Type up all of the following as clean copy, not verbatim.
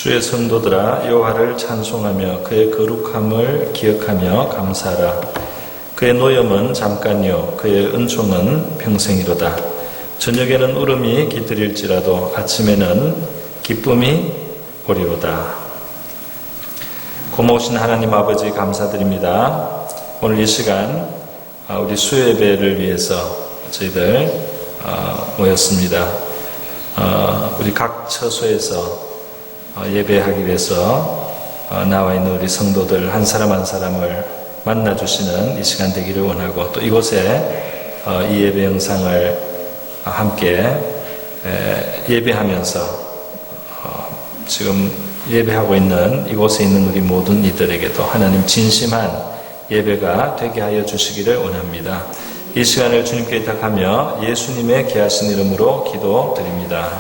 주의 성도들아 여호와를 찬송하며 그의 거룩함을 기억하며 감사하라. 그의 노염은 잠깐이요 그의 은총은 평생이로다. 저녁에는 울음이 깃들일지라도 아침에는 기쁨이 오리로다. 고마우신 하나님 아버지 감사드립니다. 오늘 이 시간 우리 수요예배를 위해서 저희들 모였습니다. 우리 각 처소에서 예배하기 위해서 나와 있는 우리 성도들 한 사람 한 사람을 만나주시는 이 시간 되기를 원하고, 또 이곳에 이 예배 영상을 함께 예배하면서 지금 예배하고 있는 이곳에 있는 우리 모든 이들에게도 하나님 진심한 예배가 되게 하여 주시기를 원합니다. 이 시간을 주님께 의탁하며 예수님의 귀하신 이름으로 기도드립니다.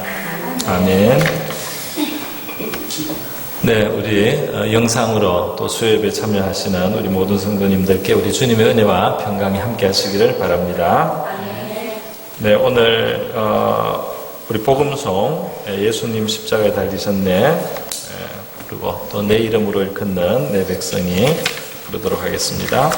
아멘. 네, 우리 영상으로 또 수요예배 참여하시는 우리 모든 성도님들께 우리 주님의 은혜와 평강이 함께 하시기를 바랍니다. 네, 오늘 우리 복음송 예수님 십자가에 달리셨네, 그리고 또 내 이름으로 일컫는 내 백성이 부르도록 하겠습니다.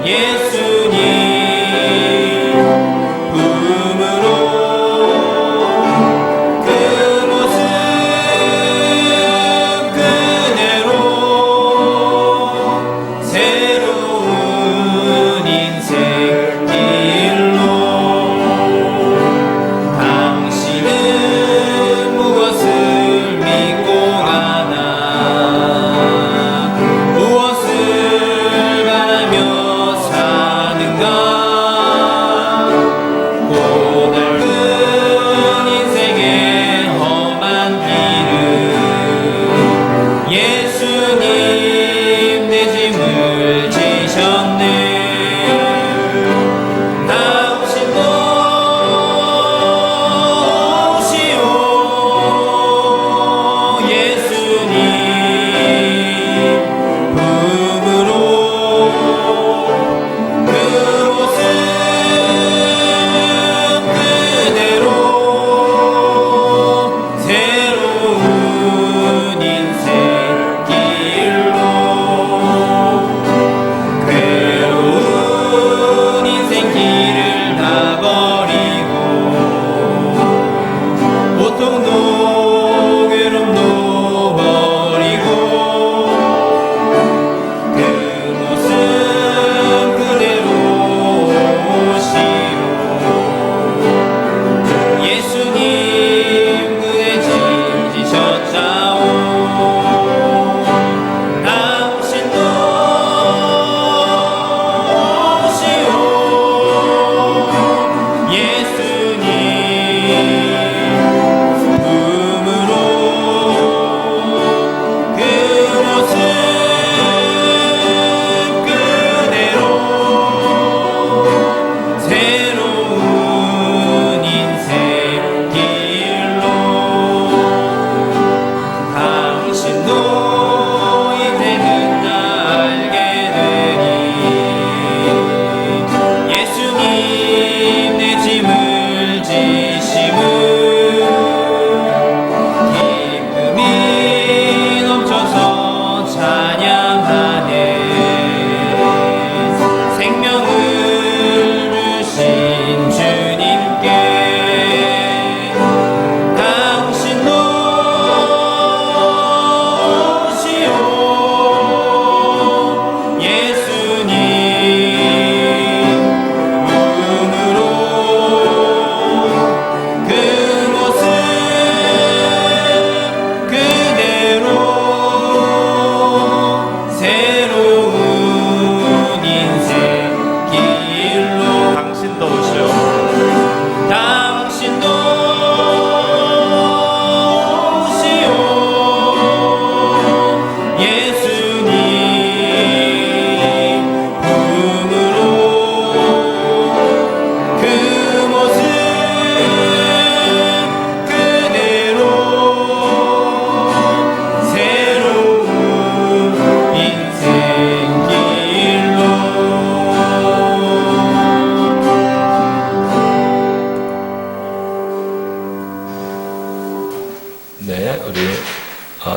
예수님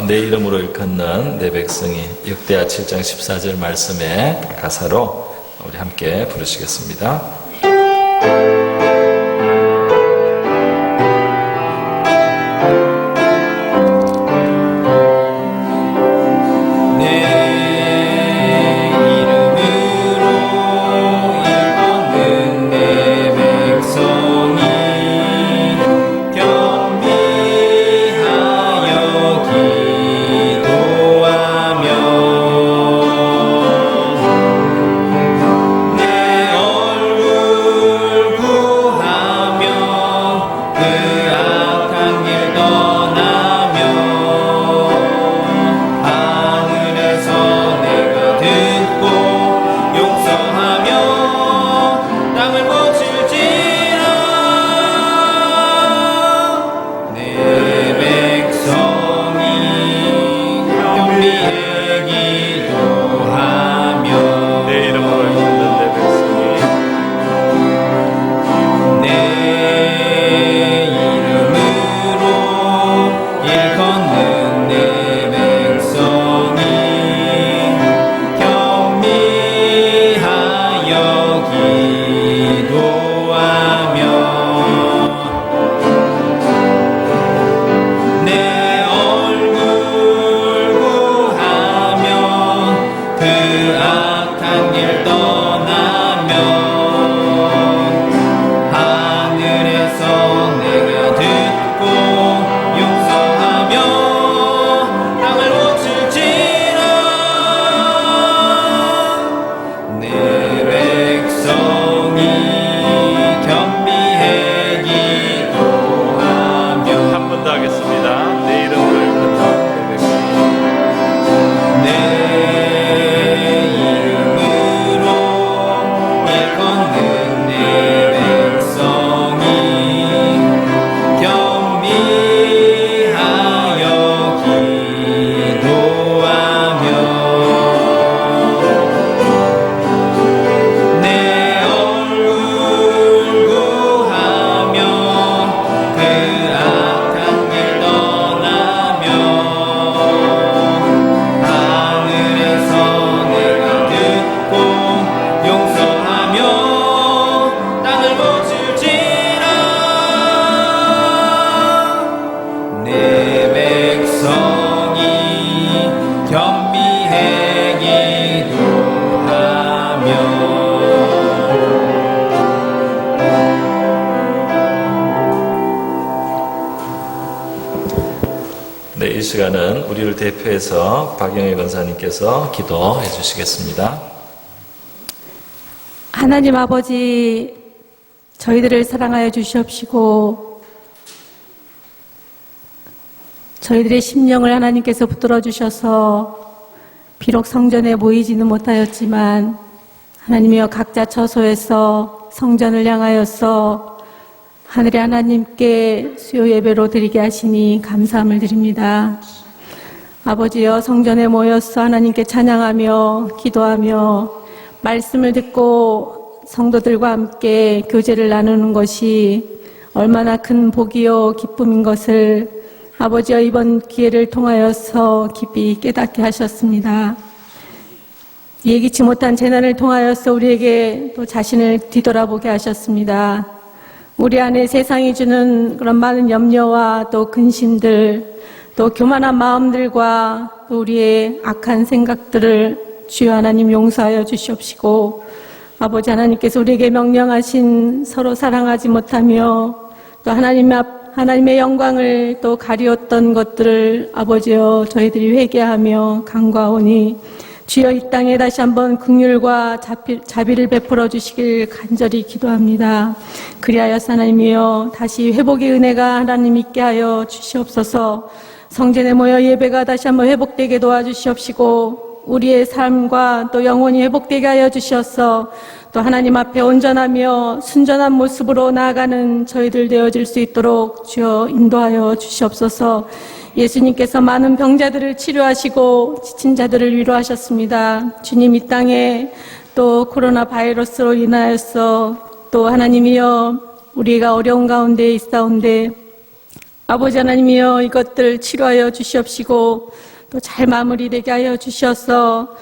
내 이름으로 일컫는 내 백성이 역대하 7장 14절 말씀의 가사로 우리 함께 부르시겠습니다. 네, 이 시간은 우리를 대표해서 박영애 권사님께서 기도해 주시겠습니다. 하나님 아버지, 저희들을 사랑하여 주시옵시고 저희들의 심령을 하나님께서 붙들어 주셔서 비록 성전에 모이지는 못하였지만 하나님이여 각자 처소에서 성전을 향하여서 하늘의 하나님께 수요 예배로 드리게 하시니 감사함을 드립니다. 아버지여, 성전에 모여서 하나님께 찬양하며 기도하며 말씀을 듣고 성도들과 함께 교제를 나누는 것이 얼마나 큰 복이요 기쁨인 것을 아버지여 이번 기회를 통하여서 깊이 깨닫게 하셨습니다. 예기치 못한 재난을 통하여서 우리에게 또 자신을 뒤돌아보게 하셨습니다. 우리 안에 세상이 주는 그런 많은 염려와 또 근심들, 또 교만한 마음들과 또 우리의 악한 생각들을 주여 하나님 용서하여 주시옵시고, 아버지 하나님께서 우리에게 명령하신 서로 사랑하지 못하며 또 하나님의 영광을 또 가리웠던 것들을 아버지여 저희들이 회개하며 간구하오니 주여 이 땅에 다시 한번 긍휼과 자비를 베풀어 주시길 간절히 기도합니다. 그리하여서 하나님이여 다시 회복의 은혜가 하나님 있게 하여 주시옵소서. 성전에 모여 예배가 다시 한번 회복되게 도와주시옵시고 우리의 삶과 또 영혼이 회복되게 하여 주시옵소서. 또 하나님 앞에 온전하며 순전한 모습으로 나아가는 저희들 되어질 수 있도록 주여 인도하여 주시옵소서. 예수님께서 많은 병자들을 치료하시고 지친 자들을 위로하셨습니다. 주님, 이 땅에 또 코로나 바이러스로 인하여서 또 하나님이여 우리가 어려운 가운데 있사온데 아버지 하나님이여 이것들 치료하여 주시옵시고 또 잘 마무리되게 하여 주시어서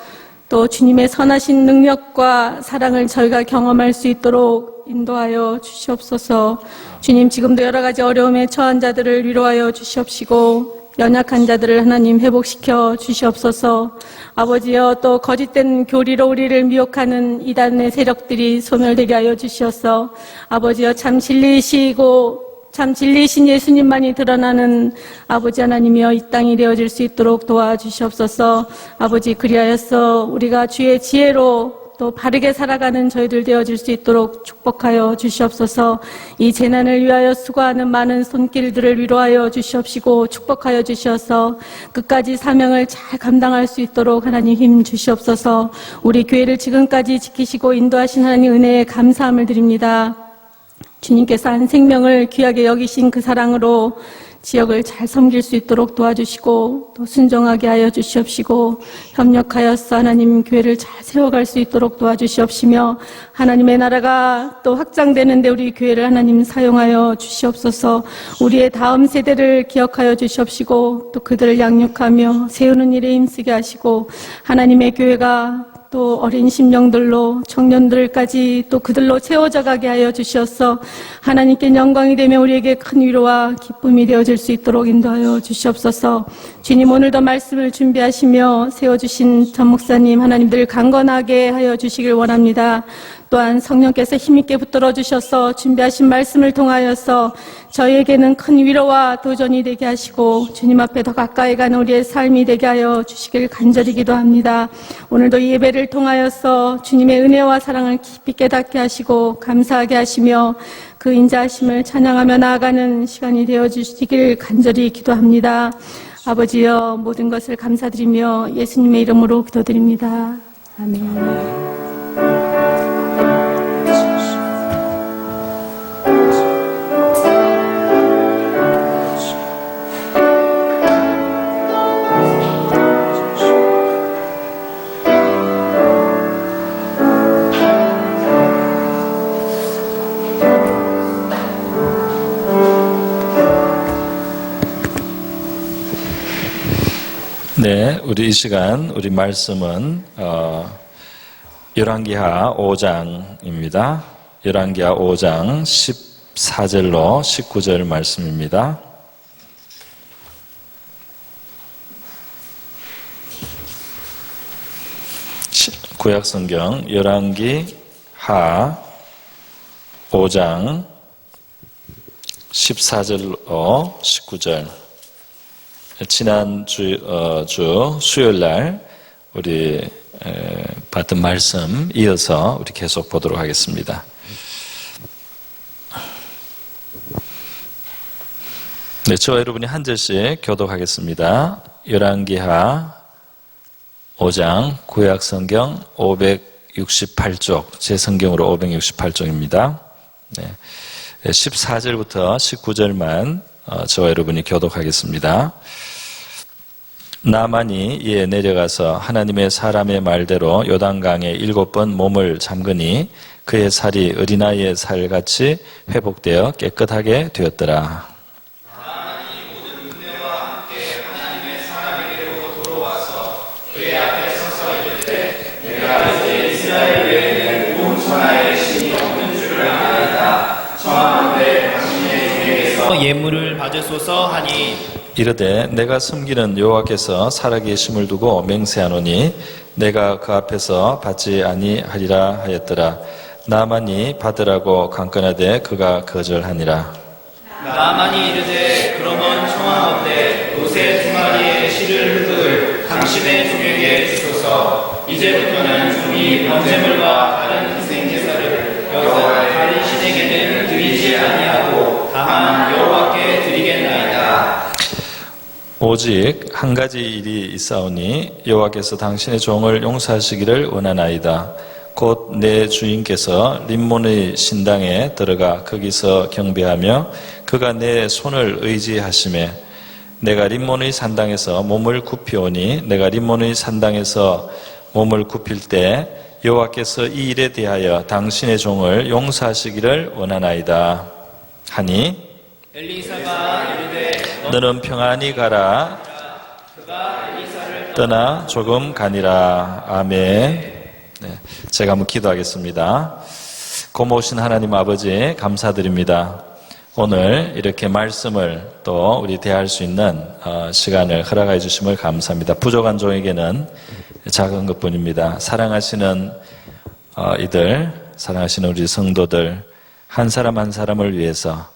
또 주님의 선하신 능력과 사랑을 저희가 경험할 수 있도록 인도하여 주시옵소서. 주님 지금도 여러 가지 어려움에 처한 자들을 위로하여 주시옵시고 연약한 자들을 하나님 회복시켜 주시옵소서. 아버지여 또 거짓된 교리로 우리를 미혹하는 이단의 세력들이 소멸되게 하여 주시옵소서. 아버지여 참 진리이시고 참 진리이신 예수님만이 드러나는 아버지 하나님이여 이 땅이 되어질 수 있도록 도와주시옵소서. 아버지 그리하여서 우리가 주의 지혜로 또 바르게 살아가는 저희들 되어질 수 있도록 축복하여 주시옵소서. 이 재난을 위하여 수고하는 많은 손길들을 위로하여 주시옵시고 축복하여 주시어서 끝까지 사명을 잘 감당할 수 있도록 하나님 힘 주시옵소서. 우리 교회를 지금까지 지키시고 인도하신 하나님 은혜에 감사함을 드립니다. 주님께서 한 생명을 귀하게 여기신 그 사랑으로 지역을 잘 섬길 수 있도록 도와주시고 또 순종하게 하여 주시옵시고 협력하여서 하나님 교회를 잘 세워갈 수 있도록 도와주시옵시며 하나님의 나라가 또 확장되는데 우리 교회를 하나님 사용하여 주시옵소서. 우리의 다음 세대를 기억하여 주시옵시고 또 그들을 양육하며 세우는 일에 힘쓰게 하시고 하나님의 교회가 또 어린 심령들로 청년들까지 또 그들로 채워져 가게 하여 주시옵소서. 하나님께 영광이 되며 우리에게 큰 위로와 기쁨이 되어질 수 있도록 인도하여 주시옵소서. 주님 오늘도 말씀을 준비하시며 세워주신 전 목사님 하나님들 강건하게 하여 주시길 원합니다. 또한 성령께서 힘있게 붙들어 주셔서 준비하신 말씀을 통하여서 저희에게는 큰 위로와 도전이 되게 하시고 주님 앞에 더 가까이 가는 우리의 삶이 되게 하여 주시길 간절히 기도합니다. 오늘도 이 예배를 통하여서 주님의 은혜와 사랑을 깊이 깨닫게 하시고 감사하게 하시며 그 인자하심을 찬양하며 나아가는 시간이 되어 주시길 간절히 기도합니다. 아버지여 모든 것을 감사드리며 예수님의 이름으로 기도드립니다. 아멘. 네, 우리 이 시간 우리 말씀은 열왕기하 5장입니다. 열왕기하 5장 14절로 19절 말씀입니다. 구약성경 열왕기하 5장 14절로 19절. 지난 주 수요일 날 우리 받은 말씀 이어서 우리 계속 보도록 하겠습니다. 네, 저와 여러분이 한 절씩 교독하겠습니다. 열왕기하 5장 구약성경 568쪽, 제 성경으로 568쪽입니다. 네, 14절부터 19절만 저와 여러분이 교독하겠습니다. 나만이 이에 내려가서 하나님의 사람의 말대로 요단강에 7번 몸을 잠그니 그의 살이 어린아이의 살같이 회복되어 깨끗하게 되었더라. 예물을 받으소서 하니 이르되 내가 섬기는 여호와께서 살아계심을 두고 맹세하노니 내가 그 앞에서 받지 아니하리라 하였더라. 나만이 받으라고 강건하되 그가 거절하니라. 나만이 이르되 그러면 청하건대 요새 두 마리의 실을 흙을 당신의 종에게 주소서. 이제부터는 종이 번제물과 다른 희생 제사를 여호와 다른 신에게는 드리지 아니하고 다만 여호와께 드리겠나이다. 오직 한 가지 일이 있사오니 여호와께서 당신의 종을 용서하시기를 원하나이다. 곧 내 주인께서 림몬의 신당에 들어가 거기서 경배하며 그가 내 손을 의지하심에 내가 림몬의 산당에서 몸을 굽히오니 내가 림몬의 산당에서 몸을 굽힐 때 여호와께서 이 일에 대하여 당신의 종을 용서하시기를 원하나이다 하니 엘리사가 이르되 너는 평안히 가라. 그가 엘리사를 떠나 조금 가니라. 아멘. 네, 제가 한번 기도하겠습니다. 고모신 하나님 아버지 감사드립니다. 오늘 이렇게 말씀을 또 우리 대할 수 있는 시간을 허락해 주심을 감사합니다. 부족한 종에게는 작은 것뿐입니다. 사랑하시는 사랑하시는 우리 성도들 한 사람 한 사람을 위해서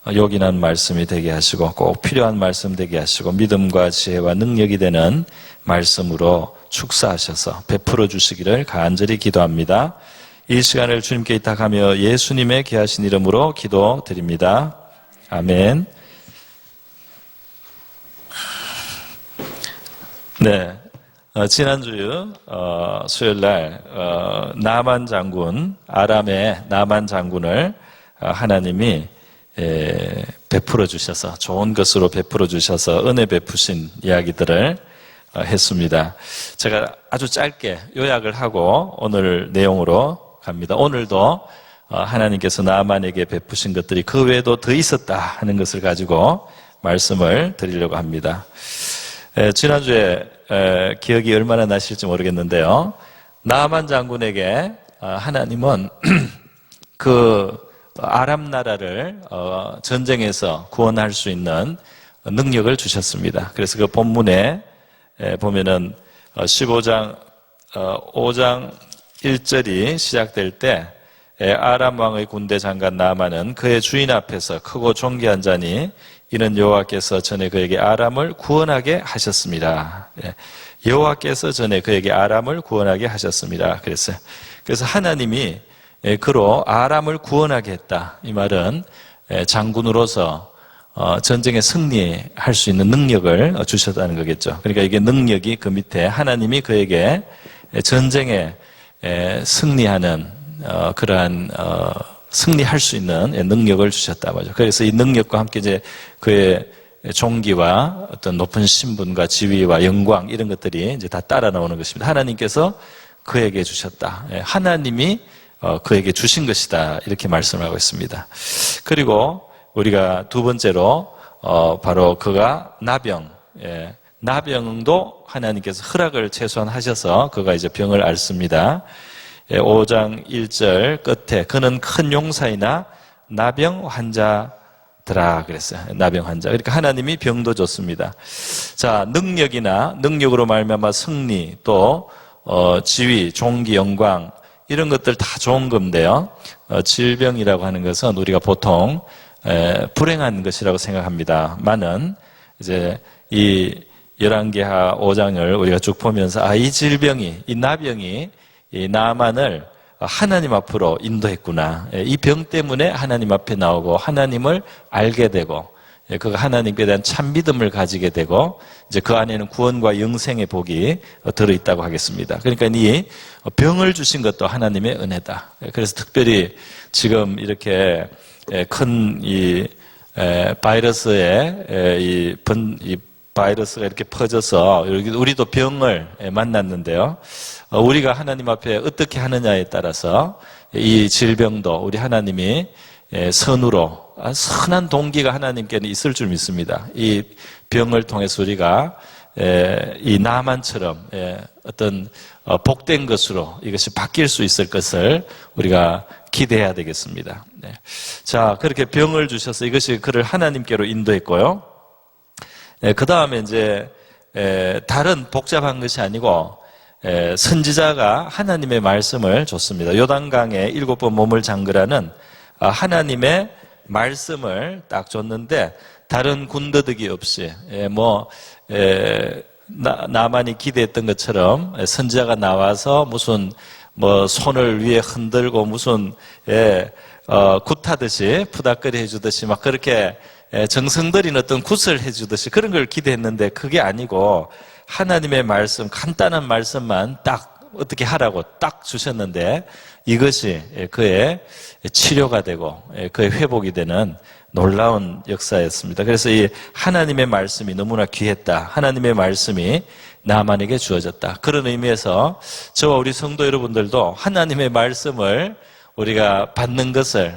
요긴한 말씀이 되게 하시고 꼭 필요한 말씀 되게 하시고 믿음과 지혜와 능력이 되는 말씀으로 축사하셔서 베풀어 주시기를 간절히 기도합니다. 이 시간을 주님께 의탁하며 예수님의 귀하신 이름으로 기도드립니다. 아멘. 네, 지난주 수요일날 나만 장군, 아람의 나만 장군을 하나님이 베풀어 주셔서 좋은 것으로 베풀어 주셔서 은혜 베푸신 이야기들을 했습니다. 제가 아주 짧게 요약을 하고 오늘 내용으로 갑니다. 오늘도 하나님께서 나만에게 베푸신 것들이 그 외에도 더 있었다 하는 것을 가지고 말씀을 드리려고 합니다. 지난주에 기억이 얼마나 나실지 모르겠는데요. 나만 장군에게 하나님은 그 아람 나라를 전쟁에서 구원할 수 있는 능력을 주셨습니다. 그래서 그 본문에 보면은 15장 5장 1절이 시작될 때 아람 왕의 군대 장관 나만은 그의 주인 앞에서 크고 존귀한 자니 이는 여호와께서 전에 그에게 아람을 구원하게 하셨습니다. 여호와께서 전에 그에게 아람을 구원하게 하셨습니다. 그래서 하나님이 그로 아람을 구원하게 했다. 이 말은 장군으로서 전쟁에 승리할 수 있는 능력을 주셨다는 거겠죠. 그러니까 이게 능력이 그 밑에 하나님이 그에게 전쟁에 승리하는 그러한 승리할 수 있는 능력을 주셨다 말이죠. 그래서 이 능력과 함께 이제 그의 종기와 어떤 높은 신분과 지위와 영광 이런 것들이 이제 다 따라 나오는 것입니다. 하나님께서 그에게 주셨다. 하나님이 그에게 주신 것이다. 이렇게 말씀을 하고 있습니다. 그리고 우리가 두 번째로 바로 그가 나병, 나병도 하나님께서 허락을 최소한 하셔서 그가 이제 병을 앓습니다. 5장 1절 끝에 그는 큰 용사이나 나병 환자더라 그랬어요. 나병 환자. 그러니까 하나님이 병도 줬습니다. 자, 능력으로 말미암아 승리 또 지위, 종기, 영광 이런 것들 다 좋은 건데요. 질병이라고 하는 것은 우리가 보통 불행한 것이라고 생각합니다만은 이제 이 열왕기하 5장을 우리가 쭉 보면서 이 질병이 이 나병이 이 나만을 하나님 앞으로 인도했구나. 이 병 때문에 하나님 앞에 나오고 하나님을 알게 되고 그가 하나님께 대한 참 믿음을 가지게 되고 이제 그 안에는 구원과 영생의 복이 들어있다고 하겠습니다. 그러니까 이 병을 주신 것도 하나님의 은혜다. 그래서 특별히 지금 이렇게 큰 이 바이러스의 이 바이러스가 이렇게 퍼져서 우리도 병을 만났는데요. 우리가 하나님 앞에 어떻게 하느냐에 따라서 이 질병도 우리 하나님이 선으로 선한 동기가 하나님께는 있을 줄 믿습니다. 이 병을 통해서 우리가 이 나만처럼 어떤 복된 것으로 이것이 바뀔 수 있을 것을 우리가 기대해야 되겠습니다. 자, 그렇게 병을 주셔서 이것이 그를 하나님께로 인도했고요. 그 다음에 이제 다른 복잡한 것이 아니고 선지자가 하나님의 말씀을 줬습니다. 요단강에 7번 몸을 잠그라는 하나님의 말씀을 딱 줬는데 다른 군더더기 없이 나만이 기대했던 것처럼 선지자가 나와서 무슨 손을 위에 흔들고 무슨 굿하듯이 푸닥거리 해주듯이 막 그렇게 정성들인 어떤 굿을 해주듯이 그런 걸 기대했는데 그게 아니고 하나님의 말씀, 간단한 말씀만 딱 어떻게 하라고 딱 주셨는데 이것이 그의 치료가 되고 그의 회복이 되는 놀라운 역사였습니다. 그래서 이 하나님의 말씀이 너무나 귀했다. 하나님의 말씀이 나만에게 주어졌다. 그런 의미에서 저와 우리 성도 여러분들도 하나님의 말씀을 우리가 받는 것을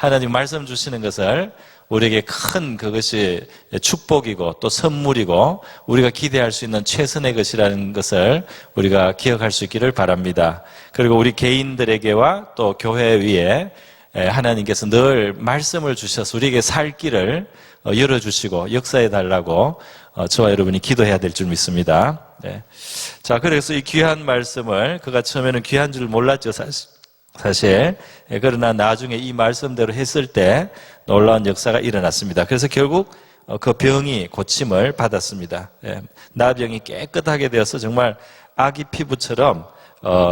하나님 말씀 주시는 것을 우리에게 큰 그것이 축복이고 또 선물이고 우리가 기대할 수 있는 최선의 것이라는 것을 우리가 기억할 수 있기를 바랍니다. 그리고 우리 개인들에게와 또 교회 위에 하나님께서 늘 말씀을 주셔서 우리에게 살 길을 열어주시고 역사해 달라고 저와 여러분이 기도해야 될 줄 믿습니다. 네. 자, 그래서 이 귀한 말씀을 그가 처음에는 귀한 줄 몰랐죠, 사실. 그러나 나중에 이 말씀대로 했을 때 놀라운 역사가 일어났습니다. 그래서 결국 그 병이 고침을 받았습니다. 나병이 깨끗하게 되어서 정말 아기 피부처럼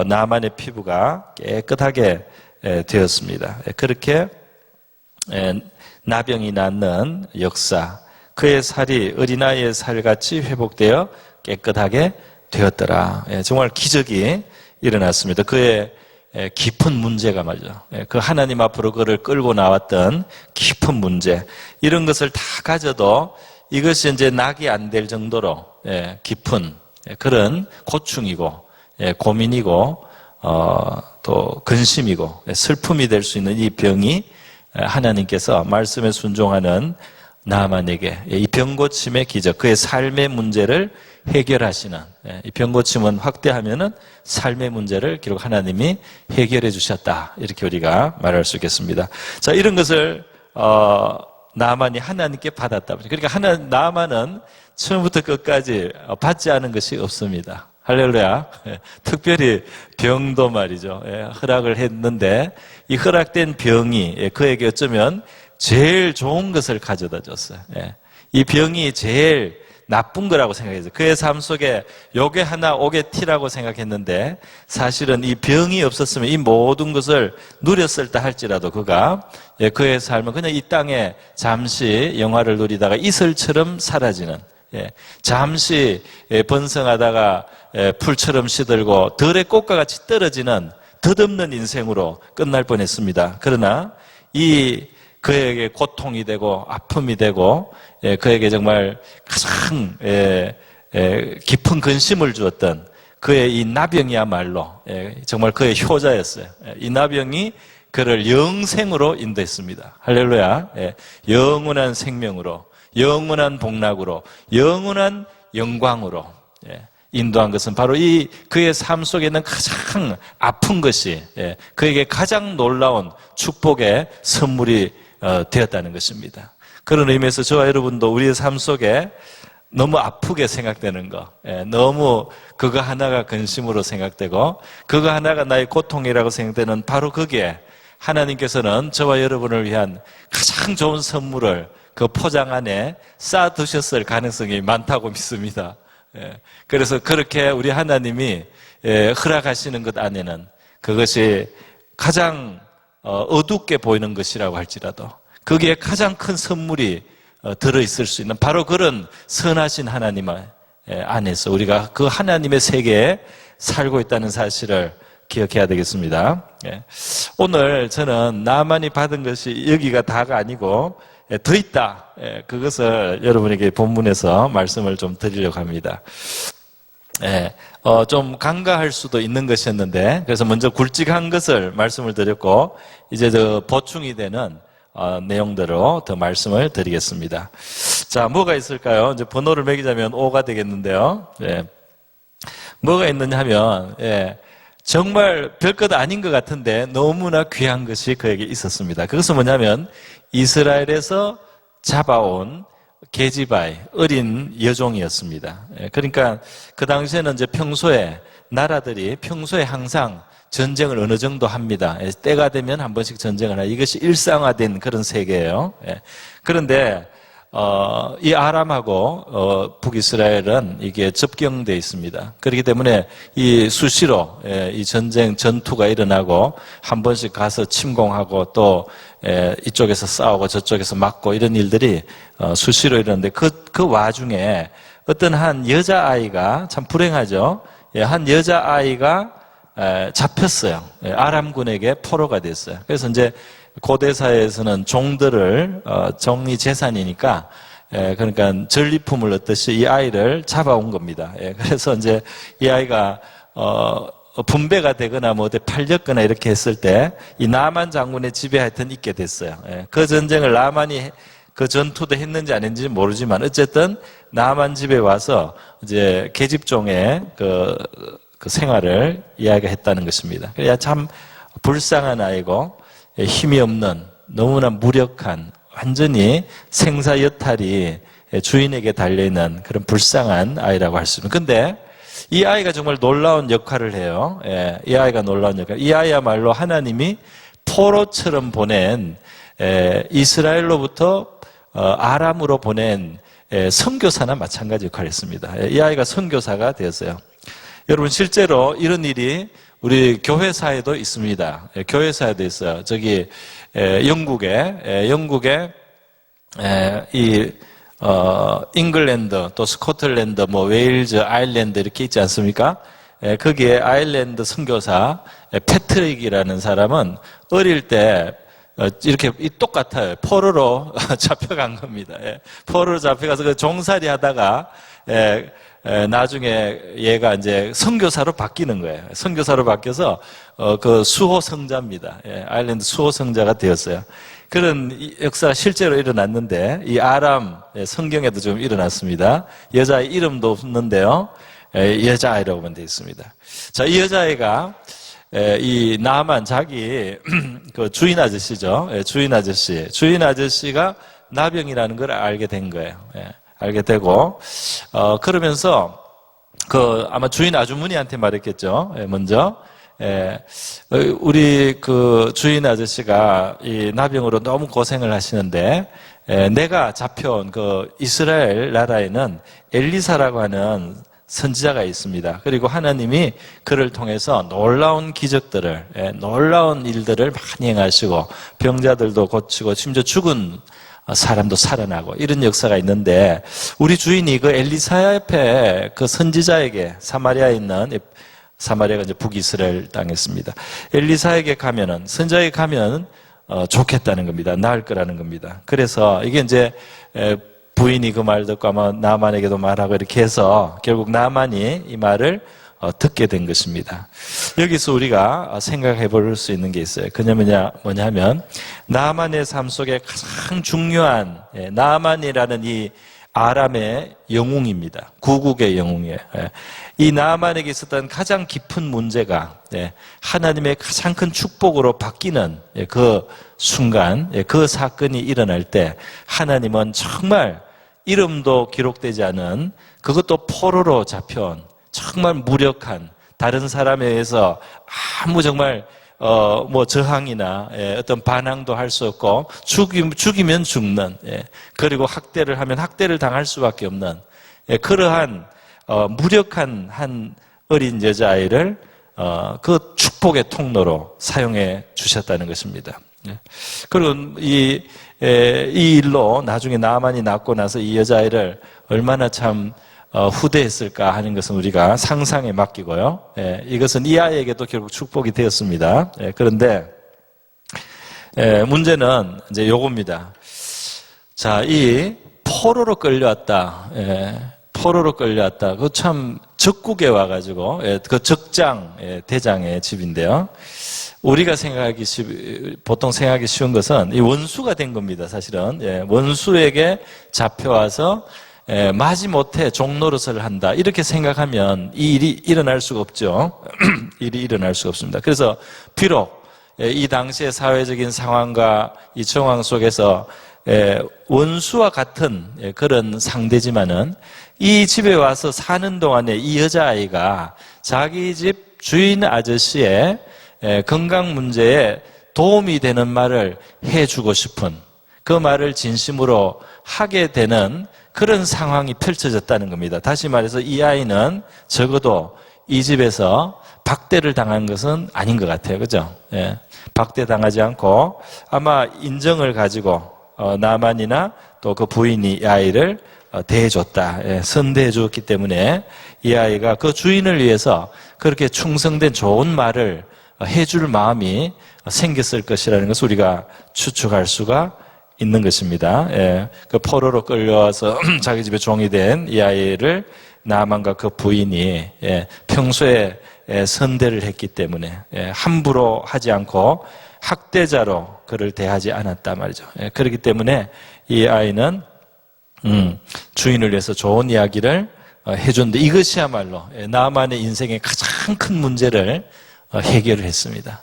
나만의 피부가 깨끗하게 되었습니다. 그렇게 나병이 낫는 역사, 그의 살이 어린아이의 살같이 회복되어 깨끗하게 되었더라. 정말 기적이 일어났습니다. 그의 깊은 문제가 말이죠. 그 하나님 앞으로 그를 끌고 나왔던 깊은 문제, 이런 것을 다 가져도 이것이 이제 낙이 안 될 정도로 깊은 그런 고충이고 고민이고 또 근심이고 슬픔이 될 수 있는 이 병이 하나님께서 말씀에 순종하는 나만에게 이 병고침의 기적, 그의 삶의 문제를 해결하시는, 이 병고침은 확대하면은 삶의 문제를 결국 하나님이 해결해 주셨다, 이렇게 우리가 말할 수 있겠습니다. 자, 이런 것을 나만이 하나님께 받았다. 그러니까 나만은 처음부터 끝까지 받지 않은 것이 없습니다. 할렐루야. 특별히 병도 말이죠. 허락을 했는데 이 허락된 병이 그에게 어쩌면 제일 좋은 것을 가져다 줬어요. 이 병이 제일 나쁜 거라고 생각했어요. 그의 삶 속에 요게 하나 오게티라고 생각했는데 사실은 이 병이 없었으면 이 모든 것을 누렸을다 할지라도 그가 그의 삶은 그냥 이 땅에 잠시 영화를 누리다가 이슬처럼 사라지는, 잠시 번성하다가 풀처럼 시들고 들의 꽃과 같이 떨어지는 덧없는 인생으로 끝날 뻔했습니다. 그러나 이 그에게 고통이 되고 아픔이 되고 그에게 정말 가장 깊은 근심을 주었던 그의 이 나병이야말로 정말 그의 효자였어요. 이 나병이 그를 영생으로 인도했습니다. 할렐루야. 영원한 생명으로, 영원한 복락으로, 영원한 영광으로 인도한 것은 바로 이 그의 삶 속에 있는 가장 아픈 것이 그에게 가장 놀라운 축복의 선물이 되었다는 것입니다. 그런 의미에서 저와 여러분도 우리의 삶 속에 너무 아프게 생각되는 거, 너무 그거 하나가 근심으로 생각되고 그거 하나가 나의 고통이라고 생각되는 바로 거기에 하나님께서는 저와 여러분을 위한 가장 좋은 선물을 그 포장 안에 쌓아 두셨을 가능성이 많다고 믿습니다. 그래서 그렇게 우리 하나님이 허락하시는 것 안에는 그것이 가장 어둡게 보이는 것이라고 할지라도 거기에 가장 큰 선물이 들어있을 수 있는 바로 그런 선하신 하나님 안에서 우리가 그 하나님의 세계에 살고 있다는 사실을 기억해야 되겠습니다. 오늘 저는 나만이 받은 것이 여기가 다가 아니고 더 있다, 그것을 여러분에게 본문에서 말씀을 좀 드리려고 합니다. 좀 간과할 수도 있는 것이었는데 그래서 먼저 굵직한 것을 말씀을 드렸고 이제 더 보충이 되는 내용대로 더 말씀을 드리겠습니다. 자, 뭐가 있을까요? 이제 번호를 매기자면 5가 되겠는데요. 뭐가 있느냐 하면 정말 별것 아닌 것 같은데 너무나 귀한 것이 그에게 있었습니다. 그것은 뭐냐면 이스라엘에서 잡아온 게지바이 어린 여종이었습니다. 그러니까 그 당시에는 이제 평소에 나라들이 평소에 항상 전쟁을 어느 정도 합니다. 때가 되면 한 번씩 전쟁을 해요. 이것이 일상화된 그런 세계예요. 그런데 이 아람하고 북이스라엘은 이게 접경되어 있습니다. 그렇기 때문에 이 수시로 이 전투가 일어나고 한 번씩 가서 침공하고 또 이쪽에서 싸우고 저쪽에서 맞고 이런 일들이 수시로 일어나는데 그 와중에 어떤 한 여자아이가 참 불행하죠. 한 여자아이가 잡혔어요. 아람군에게 포로가 됐어요. 그래서 이제 고대 사회에서는 종들을 종이 재산이니까 그러니까 전리품을 얻듯이 이 아이를 잡아온 겁니다. 그래서 이제 이 아이가 분배가 되거나 뭐 어디 팔렸거나 이렇게 했을 때 이 나만 장군의 집에 하여튼 있게 됐어요. 예. 그 전쟁을 나만이 그 전투도 했는지 안 했는지 모르지만 어쨌든 나만 집에 와서 이제 계집종의 그 생활을 이야기가 했다는 것입니다. 그래야 참 불쌍한 아이고 힘이 없는 너무나 무력한 완전히 생사여탈이 주인에게 달려있는 그런 불쌍한 아이라고 할 수 있습니다. 근데 이 아이가 정말 놀라운 역할을 해요. 예, 이 아이가 놀라운 역할. 이 아이야말로 하나님이 포로처럼 보낸 이스라엘로부터 아람으로 보낸 선교사나 마찬가지 역할을 했습니다. 이 아이가 선교사가 되었어요. 여러분 실제로 이런 일이 우리 교회사에도 있습니다. 교회사에도 있어요. 저기 영국에 잉글랜드 또 스코틀랜드 뭐 웨일즈 아일랜드 이렇게 있지 않습니까? 거기에 아일랜드 선교사 패트릭이라는 사람은 어릴 때 이렇게 똑같아요. 포로로 잡혀간 겁니다. 포로로 잡혀가서 그 종살이 하다가 나중에 얘가 이제 선교사로 바뀌는 거예요. 선교사로 바뀌어서 그 수호 성자입니다. 아일랜드 수호 성자가 되었어요. 그런 역사가 실제로 일어났는데 이 아람 성경에도 좀 일어났습니다. 여자의 이름도 없는데요. 여자아이라고만 되어 있습니다. 자, 이 여자아이가 이 나만 자기 그 주인 아저씨죠. 주인 아저씨가 나병이라는 걸 알게 된 거예요. 알게 되고 그러면서 그 아마 주인 아주머니한테 말했겠죠. 먼저 우리 그 주인 아저씨가 이 나병으로 너무 고생을 하시는데 내가 잡혀온 그 이스라엘 나라에는 엘리사라고 하는 선지자가 있습니다. 그리고 하나님이 그를 통해서 놀라운 기적들을 놀라운 일들을 많이 행하시고 병자들도 고치고 심지어 죽은 사람도 살아나고 이런 역사가 있는데 우리 주인이 그 엘리사 옆에 그 선지자에게 사마리아에 있는 사마리아가 이제 북이스라엘 땅이었습니다. 엘리사에게 가면은 선지자에게 가면 좋겠다는 겁니다. 나을 거라는 겁니다. 그래서 이게 이제 부인이 그 말 듣고 아마 나만에게도 말하고 이렇게 해서 결국 나만이 이 말을 듣게 된 것입니다. 여기서 우리가 생각해 볼 수 있는 게 있어요. 그게 뭐냐면 나만의 삶 속에 가장 중요한 나만이라는 이 아람의 영웅입니다. 구국의 영웅이에요. 이 나만에게 있었던 가장 깊은 문제가 하나님의 가장 큰 축복으로 바뀌는 그 순간, 그 사건이 일어날 때 하나님은 정말 이름도 기록되지 않은 그것도 포로로 잡혀온 정말 무력한 다른 사람에 의해서 아무 정말 뭐 저항이나 어떤 반항도 할 수 없고 죽이면 죽는 그리고 학대를 하면 학대를 당할 수밖에 없는 그러한 무력한 한 어린 여자아이를 그 축복의 통로로 사용해 주셨다는 것입니다. 그리고 이 일로 나중에 나만이 낳고 나서 이 여자아이를 얼마나 참 후대했을까 하는 것은 우리가 상상에 맡기고요. 이것은 이 아이에게도 결국 축복이 되었습니다. 그런데 문제는 이제 요겁니다. 자, 이 포로로 끌려왔다. 포로로 끌려왔다. 그 참 적국에 와가지고 그 적장 대장의 집인데요. 우리가 보통 생각하기 쉬운 것은 이 원수가 된 겁니다. 사실은 원수에게 잡혀와서 마지못해 종노릇을 한다 이렇게 생각하면 이 일이 일어날 수가 없죠. 일이 일어날 수가 없습니다. 그래서 비록 이 당시의 사회적인 상황과 이 정황 속에서 원수와 같은 그런 상대지만은 이 집에 와서 사는 동안에 이 여자아이가 자기 집 주인 아저씨의 건강 문제에 도움이 되는 말을 해주고 싶은 그 말을 진심으로 하게 되는 그런 상황이 펼쳐졌다는 겁니다. 다시 말해서 이 아이는 적어도 이 집에서 박대를 당한 것은 아닌 것 같아요. 그죠? 박대 당하지 않고 아마 인정을 가지고 나만이나 또 그 부인이 이 아이를 대해줬다. 선대해 주었기 때문에 이 아이가 그 주인을 위해서 그렇게 충성된 좋은 말을 해줄 마음이 생겼을 것이라는 것을 우리가 추측할 수가 있는 것입니다. 그 포로로 끌려와서 자기 집에 종이 된 이 아이를 나만과 그 부인이 평소에 선대를 했기 때문에 함부로 하지 않고 학대자로 그를 대하지 않았단 말이죠. 그렇기 때문에 이 아이는 주인을 위해서 좋은 이야기를 해줬는데 이것이야말로 나만의 인생의 가장 큰 문제를 해결을 했습니다.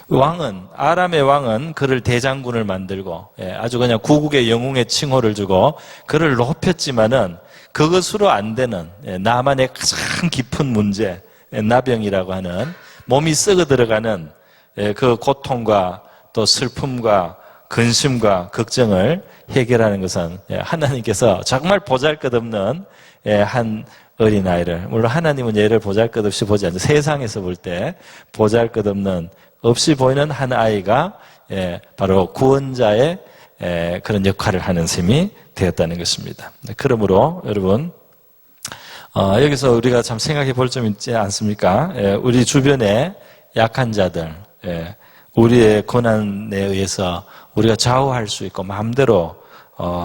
왕은, 아람의 왕은 그를 대장군을 만들고 아주 그냥 구국의 영웅의 칭호를 주고 그를 높였지만은 그것으로 안 되는 나만의 가장 깊은 문제, 나병이라고 하는 몸이 썩어 들어가는 그 고통과 또 슬픔과 근심과 걱정을 해결하는 것은 하나님께서 정말 보잘것없는 한 어린아이를, 물론 하나님은 얘를 보잘것없이 보지 않죠. 세상에서 볼 때 보잘것없는 없이 보이는 한 아이가 바로 구원자의 그런 역할을 하는 셈이 되었다는 것입니다. 그러므로 여러분 여기서 우리가 참 생각해 볼 점 있지 않습니까? 우리 주변에 약한 자들, 우리의 고난에 의해서 우리가 좌우할 수 있고 마음대로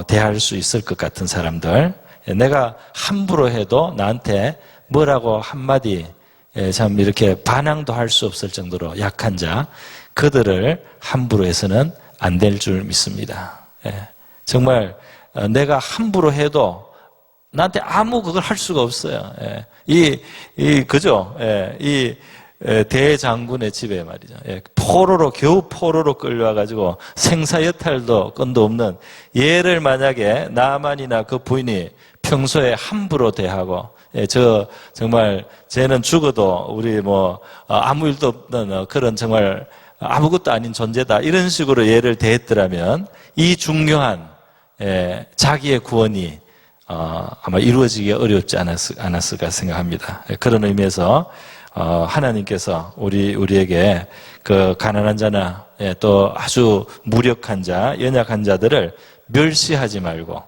대할 수 있을 것 같은 사람들, 내가 함부로 해도 나한테 뭐라고 한마디 참 이렇게 반항도 할 수 없을 정도로 약한 자, 그들을 함부로 해서는 안 될 줄 믿습니다. 정말 내가 함부로 해도 나한테 아무 그걸 할 수가 없어요. 그죠? 이 대장군의 집에 말이죠. 겨우 포로로 끌려와가지고 생사여탈도 건도 없는 얘를 만약에 나만이나 그 부인이 평소에 함부로 대하고, 정말 쟤는 죽어도 우리 아무 일도 없는 그런 정말 아무것도 아닌 존재다, 이런 식으로 얘를 대했더라면 이 중요한 자기의 구원이 아마 이루어지기 어렵지 않았을까 생각합니다. 그런 의미에서 하나님께서 우리에게 그 가난한 자나 또 아주 무력한 자, 연약한 자들을 멸시하지 말고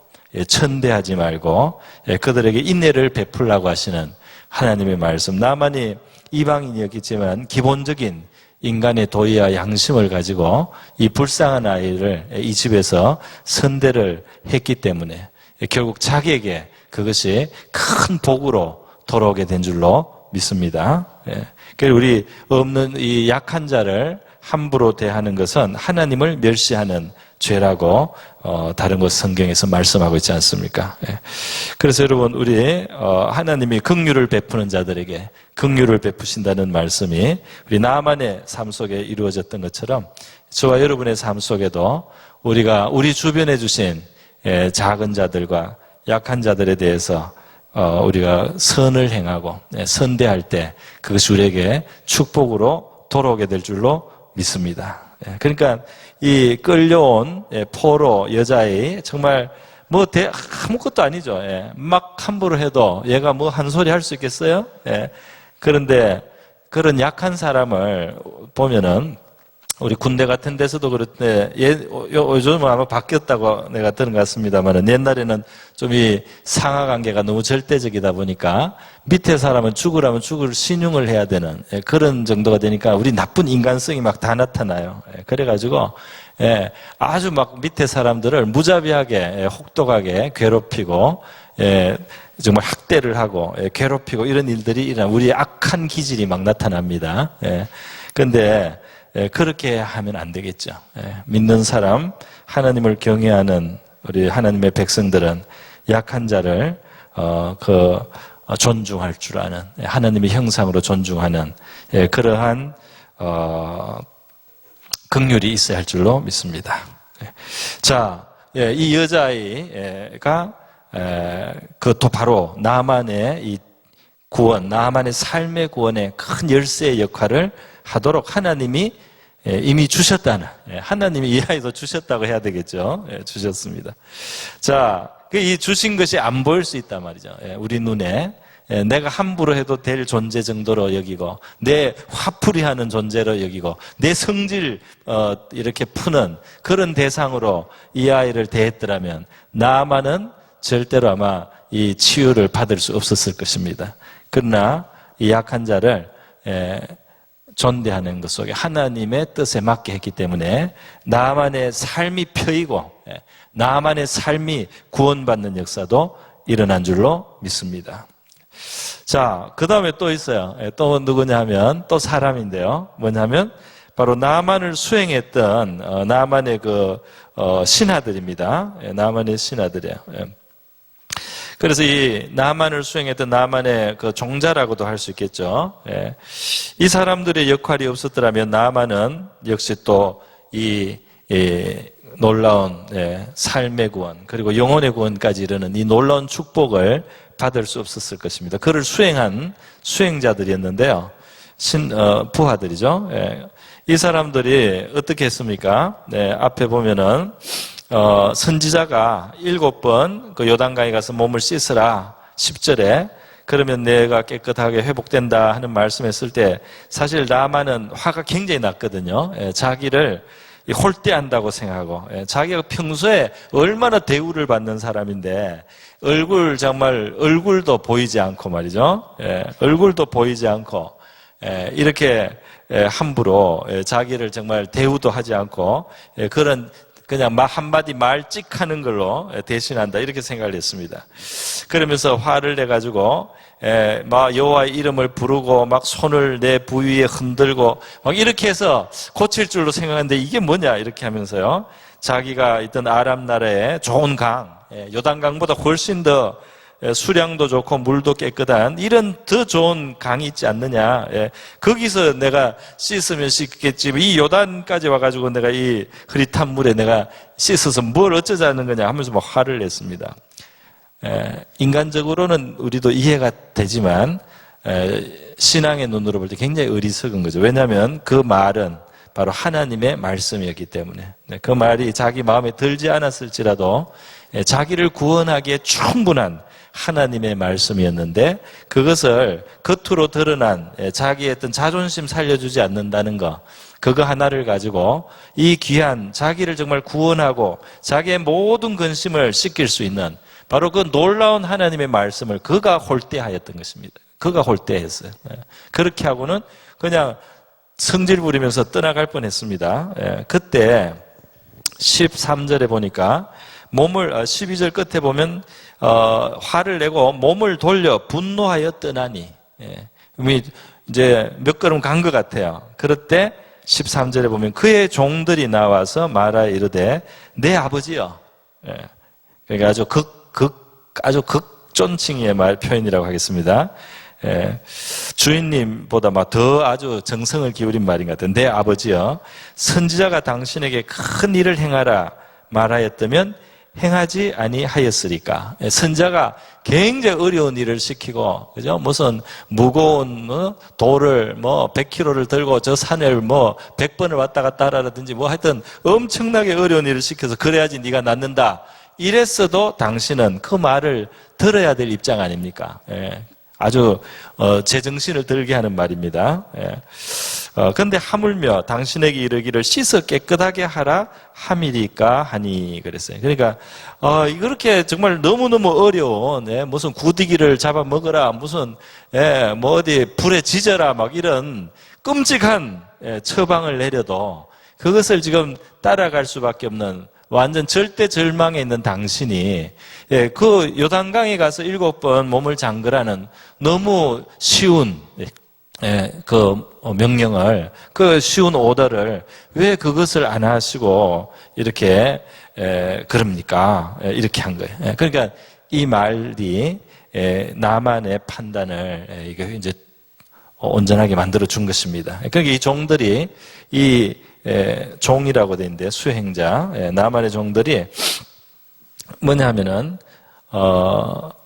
천대하지 말고 그들에게 인애를 베풀라고 하시는 하나님의 말씀. 나만이 이방인이었겠지만 기본적인 인간의 도의와 양심을 가지고 이 불쌍한 아이를 이 집에서 선대를 했기 때문에 결국 자기에게 그것이 큰 복으로 돌아오게 된 줄로 믿습니다. 그래서 우리 없는 이 약한 자를 함부로 대하는 것은 하나님을 멸시하는 죄라고 다른 곳 성경에서 말씀하고 있지 않습니까? 그래서 여러분, 우리 하나님이 긍휼을 베푸는 자들에게 긍휼을 베푸신다는 말씀이 우리 나만의 삶 속에 이루어졌던 것처럼 저와 여러분의 삶 속에도 우리가 우리 주변에 주신 작은 자들과 약한 자들에 대해서 우리가 선을 행하고 선대할 때 그것이 우리에게 축복으로 돌아오게 될 줄로 믿습니다. 그러니까 이 끌려온 포로 여자의 정말 아무것도 아니죠. 막 함부로 해도 얘가 한 소리 할 수 있겠어요? 그런데 그런 약한 사람을 보면은 우리 군대 같은 데서도 그렇대. 요즘은 아마 바뀌었다고 내가 들은 것 같습니다만, 옛날에는 좀 이 상하 관계가 너무 절대적이다 보니까 밑에 사람은 죽으라면 죽을 신용을 해야 되는 그런 정도가 되니까 우리 나쁜 인간성이 막 다 나타나요. 그래가지고 아주 막 밑에 사람들을 무자비하게 혹독하게 괴롭히고 정말 학대를 하고 괴롭히고 이런 일들이 일어나 우리의 악한 기질이 막 나타납니다. 그런데 그렇게 하면 안 되겠죠. 믿는 사람, 하나님을 경외하는 우리 하나님의 백성들은 약한 자를 존중할 줄 아는, 하나님의 형상으로 존중하는 그러한 긍휼이 있어야 할 줄로 믿습니다. 자, 이 여자아이가 그것도 바로 나만의 이 구원, 나만의 삶의 구원의 큰 열쇠의 역할을 하도록 하나님이 이미 주셨다는, 하나님이 이 아이도 주셨다고 해야 되겠죠. 주셨습니다. 자, 이 주신 것이 안 보일 수 있단 말이죠. 우리 눈에 내가 함부로 해도 될 존재 정도로 여기고, 내 화풀이하는 존재로 여기고, 내 성질 이렇게 푸는 그런 대상으로 이 아이를 대했더라면 나만은 절대로 아마 이 치유를 받을 수 없었을 것입니다. 그러나 이 약한 자를 존대하는 것 속에 하나님의 뜻에 맞게 했기 때문에 나만의 삶이 펴이고 나만의 삶이 구원받는 역사도 일어난 줄로 믿습니다. 자, 그 다음에 또 있어요. 또 누구냐 하면 또 사람인데요. 뭐냐면 바로 나만을 수행했던 나만의 신하들입니다. 나만의 신하들이에요. 그래서 이 나만을 수행했던 나만의 그 종자라고도 할 수 있겠죠. 이 사람들의 역할이 없었더라면 나만은 역시 또 이 놀라운 삶의 구원 그리고 영혼의 구원까지 이르는 이 놀라운 축복을 받을 수 없었을 것입니다. 그를 수행한 수행자들이었는데요. 부하들이죠. 이 사람들이 어떻게 했습니까? 앞에 보면은 선지자가 7번 그 요단강에 가서 몸을 씻으라 10절에 그러면 내가 깨끗하게 회복된다 하는 말씀했을 때 사실 나만은 화가 굉장히 났거든요. 자기를 홀대한다고 생각하고 자기가 평소에 얼마나 대우를 받는 사람인데 얼굴도 보이지 않고 말이죠. 얼굴도 보이지 않고 이렇게 함부로 자기를 정말 대우도 하지 않고 그런 그냥 한마디 말찍하는 걸로 대신한다 이렇게 생각을 했습니다. 그러면서 화를 내가지고 막 여호와의 이름을 부르고 막 손을 내 부위에 흔들고 막 이렇게 해서 고칠 줄로 생각하는데 이게 뭐냐 이렇게 하면서요. 자기가 있던 아람 나라의 좋은 강 요단강보다 훨씬 더 수량도 좋고 물도 깨끗한 이런 더 좋은 강이 있지 않느냐. 거기서 내가 씻으면 씻겠지. 이 요단까지 와가지고 내가 이 흐릿한 물에 내가 씻어서 뭘 어쩌자는 거냐 하면서 막 화를 냈습니다. 인간적으로는 우리도 이해가 되지만 신앙의 눈으로 볼 때 굉장히 어리석은 거죠. 왜냐하면 그 말은 바로 하나님의 말씀이었기 때문에 그 말이 자기 마음에 들지 않았을지라도 자기를 구원하기에 충분한 하나님의 말씀이었는데 그것을 겉으로 드러난 자기의 어떤 자존심 살려주지 않는다는 거 그거 하나를 가지고 이 귀한 자기를 정말 구원하고 자기의 모든 근심을 씻길 수 있는 바로 그 놀라운 하나님의 말씀을 그가 홀대하였던 것입니다. 그가 홀대했어요. 그렇게 하고는 그냥 성질 부리면서 떠나갈 뻔했습니다. 그때 13절에 보니까 12절 끝에 보면 화를 내고 몸을 돌려 분노하여 떠나니 이제 몇 걸음 간 것 같아요. 그럴 때 13절에 보면 그의 종들이 나와서 말하여 이르되 내 아버지여. 그러니까 아주 극존칭의 표현이라고 하겠습니다. 주인님보다 더 아주 정성을 기울인 말인 것 같아요. 내 아버지여 선지자가 당신에게 큰 일을 행하라 말하였다면 행하지 아니하였으리까. 선자가 굉장히 어려운 일을 시키고, 그죠? 무슨 무거운 돌을 100kg를 들고 저 산을 100번을 왔다 갔다 하라든지 하여튼 엄청나게 어려운 일을 시켜서 그래야지 네가 낫는다. 이랬어도 당신은 그 말을 들어야 될 입장 아닙니까? 아주 제정신을 들게 하는 말입니다. 그런데 하물며 당신에게 이르기를 씻어 깨끗하게 하라 함이리까 하니 그랬어요. 그러니까 이렇게 정말 너무너무 어려운 무슨 구디기를 잡아 먹어라 무슨 어디 불에 지져라 막 이런 끔찍한 처방을 내려도 그것을 지금 따라갈 수밖에 없는 완전 절대 절망에 있는 당신이 그 요단강에 가서 7번 몸을 잠그라는 너무 쉬운 그 명령을 그 쉬운 오더를 왜 그것을 안 하시고 이렇게 그럽니까? 이렇게 한 거예요. 그러니까 이 말이 나만의 판단을 이게 이제 온전하게 만들어 준 것입니다. 그러니까 이 종들이 이 종이라고 되어 있는데 수행자 나만의 종들이 뭐냐 하면은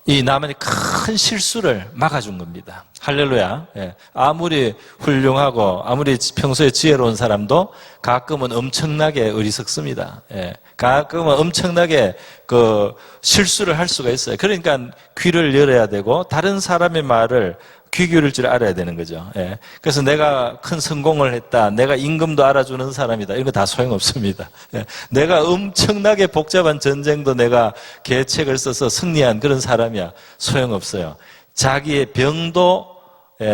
이 나만의 큰 실수를 막아준 겁니다. 할렐루야. 아무리 훌륭하고 아무리 평소에 지혜로운 사람도 가끔은 엄청나게 어리석습니다. 가끔은 엄청나게 그 실수를 할 수가 있어요. 그러니까 귀를 열어야 되고 다른 사람의 말을 귀 기울일 줄 알아야 되는 거죠. 그래서 내가 큰 성공을 했다. 내가 임금도 알아주는 사람이다. 이런 거 다 소용없습니다. 내가 엄청나게 복잡한 전쟁도 내가 계책을 써서 승리한 그런 사람이야. 소용없어요. 자기의 병도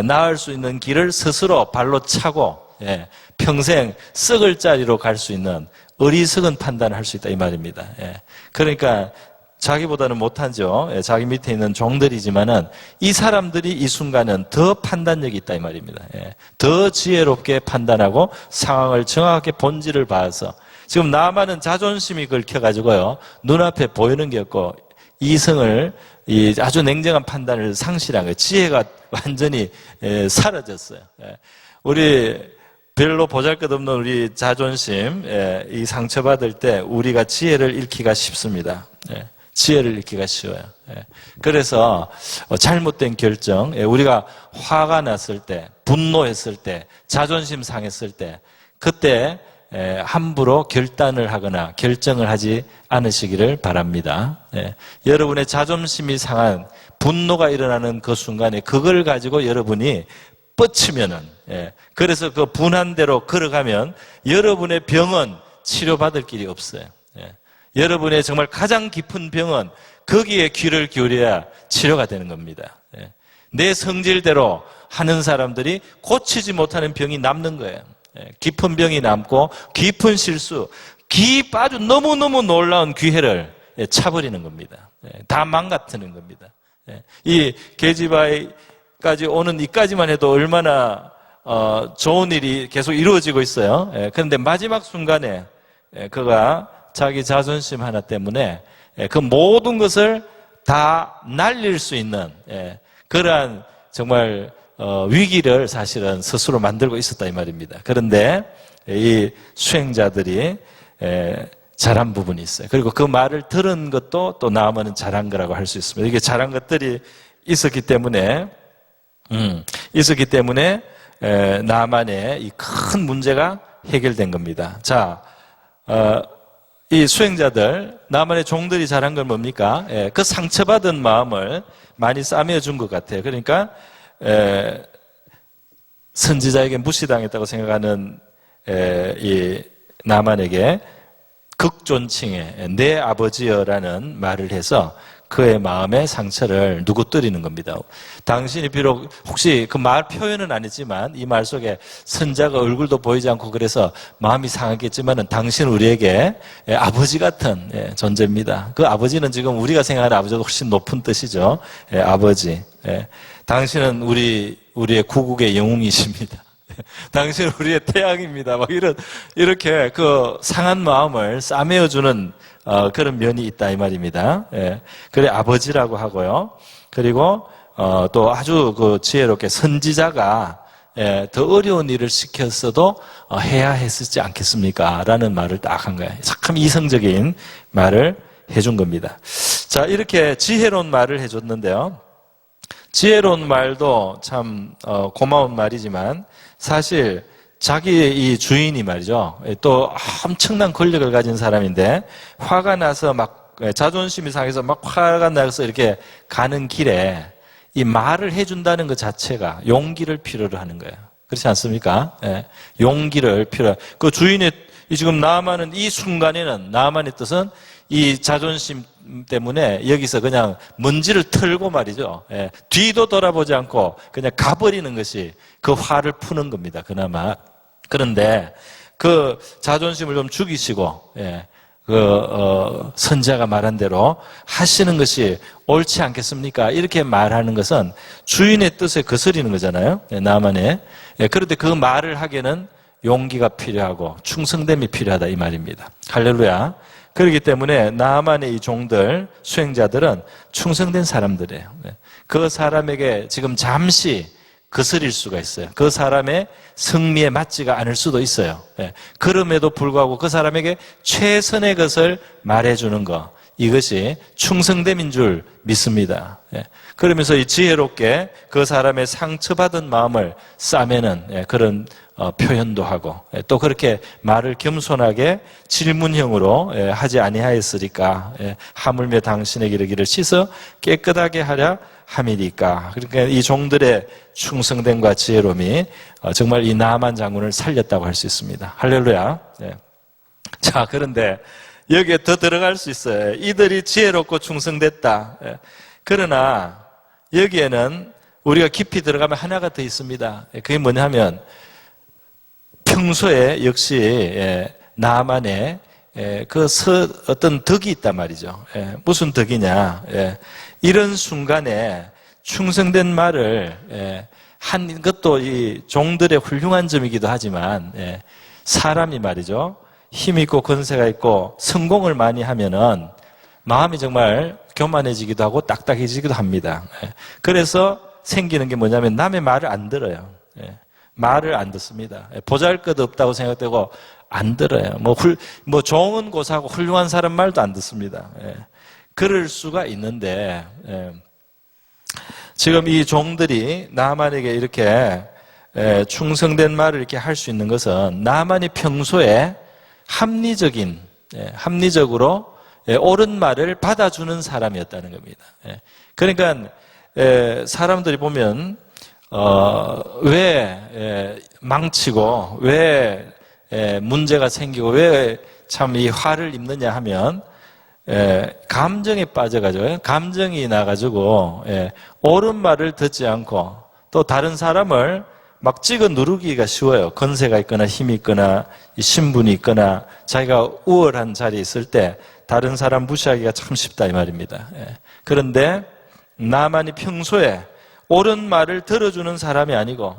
나을 수 있는 길을 스스로 발로 차고 평생 썩을 자리로 갈 수 있는 어리석은 판단을 할 수 있다 이 말입니다. 그러니까 자기보다는 못하죠. 예, 자기 밑에 있는 종들이지만은 이 사람들이 이 순간은 더 판단력이 있다 이 말입니다. 예, 더 지혜롭게 판단하고 상황을 정확하게 본질을 봐서 지금 나만은 자존심이 긁혀가지고요 눈앞에 보이는 게 없고 이성을 이 아주 냉정한 판단을 상실한 거예요. 지혜가 완전히 사라졌어요. 예, 우리 별로 보잘것없는 우리 자존심 이 상처받을 때 우리가 지혜를 잃기가 쉽습니다. 예, 지혜를 잃기가 쉬워요. 예, 그래서 잘못된 결정, 우리가 화가 났을 때, 분노했을 때, 자존심 상했을 때 그때 함부로 결단을 하거나 결정을 하지 않으시기를 바랍니다. 예, 여러분의 자존심이 상한 분노가 일어나는 그 순간에 그걸 가지고 여러분이 뻗치면은, 그래서 그 분한 대로 걸어가면 여러분의 병은 치료받을 길이 없어요. 예, 여러분의 정말 가장 깊은 병은 거기에 귀를 기울여야 치료가 되는 겁니다. 예, 내 성질대로 하는 사람들이 고치지 못하는 병이 남는 거예요. 깊은 병이 남고 깊은 실수, 아주 너무너무 놀라운 기회를 차버리는 겁니다. 다 망가뜨리는 겁니다. 이 계집아이까지 오는 이까지만 해도 얼마나 좋은 일이 계속 이루어지고 있어요. 그런데 마지막 순간에 그가 자기 자존심 하나 때문에 그 모든 것을 다 날릴 수 있는 그러한 정말 위기를 사실은 스스로 만들고 있었다 이 말입니다. 그런데 이 수행자들이 잘한 부분이 있어요. 그리고 그 말을 들은 것도 또 나아만은 잘한 거라고 할 수 있습니다. 이게 잘한 것들이 있었기 때문에 나아만의 이 큰 문제가 해결된 겁니다. 자, 이 수행자들, 나아만의 종들이 잘한 건 뭡니까? 그 상처받은 마음을 많이 싸매준 것 같아요. 그러니까 선지자에게 무시당했다고 생각하는 이 나만에게 극존칭의 내 아버지여라는 말을 해서 그의 마음의 상처를 누구뜨리는 겁니다. 당신이 비록 혹시 그 말 표현은 안 했지만 이 말 속에 선자가 얼굴도 보이지 않고 그래서 마음이 상하겠지만은 당신은 우리에게 아버지 같은 존재입니다. 그 아버지는 지금 우리가 생각하는 아버지보다 훨씬 높은 뜻이죠. 아버지. 당신은 우리의 구국의 영웅이십니다. 당신은 우리의 태양입니다. 막 이렇게 그 상한 마음을 싸매어주는 그런 면이 있다 이 말입니다. 그래 아버지라고 하고요. 그리고 또 아주 그 지혜롭게 선지자가 더 어려운 일을 시켰어도 해야 했었지 않겠습니까? 라는 말을 딱 한 거예요. 참 이성적인 말을 해준 겁니다. 자, 이렇게 지혜로운 말을 해줬는데요. 지혜로운 말도 참 고마운 말이지만 사실 자기의 이 주인이 말이죠. 또 엄청난 권력을 가진 사람인데 화가 나서 막 자존심이 상해서 막 화가 나서 이렇게 가는 길에 이 말을 해준다는 것 자체가 용기를 필요로 하는 거예요. 그렇지 않습니까? 용기를 그 주인의 지금 나아만은 이 순간에는 나아만의 뜻은 이 자존심 때문에 여기서 그냥 먼지를 털고 말이죠. 뒤도 돌아보지 않고 그냥 가버리는 것이 그 화를 푸는 겁니다. 그나마. 그런데 그 자존심을 좀 죽이시고, 선자가 말한 대로 하시는 것이 옳지 않겠습니까? 이렇게 말하는 것은 주인의 뜻에 거스리는 거잖아요. 나만의. 그런데 그 말을 하기에는 용기가 필요하고 충성됨이 필요하다 이 말입니다. 할렐루야. 그렇기 때문에 나만의 이 종들, 수행자들은 충성된 사람들이에요. 그 사람에게 지금 잠시 거스릴 수가 있어요. 그 사람의 승리에 맞지가 않을 수도 있어요. 그럼에도 불구하고 그 사람에게 최선의 것을 말해주는 것, 이것이 충성됨인 줄 믿습니다. 그러면서 이 지혜롭게 그 사람의 상처받은 마음을 싸매는 그런 표현도 하고 또 그렇게 말을 겸손하게 질문형으로 하지 아니하였으리까 하물며 당신에게 이르기를 씻어 깨끗하게 하려 함이니까. 그러니까 이 종들의 충성됨과 지혜로움이 정말 이 나아만 장군을 살렸다고 할 수 있습니다. 할렐루야. 자, 그런데 여기에 더 들어갈 수 있어요. 이들이 지혜롭고 충성됐다. 그러나 여기에는 우리가 깊이 들어가면 하나가 더 있습니다. 그게 뭐냐면 평소에 역시 나만의 어떤 덕이 있단 말이죠. 무슨 덕이냐. 이런 순간에 충성된 말을 한 것도 이 종들의 훌륭한 점이기도 하지만 사람이 말이죠. 힘이 있고 권세가 있고 성공을 많이 하면은 마음이 정말 교만해지기도 하고 딱딱해지기도 합니다. 그래서 생기는 게 뭐냐면 남의 말을 안 들어요. 말을 안 듣습니다. 보잘것없다고 생각되고 안 들어요. 뭐 종은 고사하고 훌륭한 사람 말도 안 듣습니다. 그럴 수가 있는데 지금 이 종들이 나만에게 이렇게 충성된 말을 이렇게 할 수 있는 것은 나만이 평소에 합리적으로 옳은 말을 받아주는 사람이었다는 겁니다. 그러니까 사람들이 보면 왜 망치고 왜 문제가 생기고 왜 참 이 화를 입느냐 하면 감정에 빠져가지고 감정이 나가지고 옳은 말을 듣지 않고 또 다른 사람을 막 찍어 누르기가 쉬워요. 권세가 있거나 힘이 있거나 신분이 있거나 자기가 우월한 자리에 있을 때 다른 사람 무시하기가 참 쉽다 이 말입니다. 그런데 나만이 평소에 옳은 말을 들어주는 사람이 아니고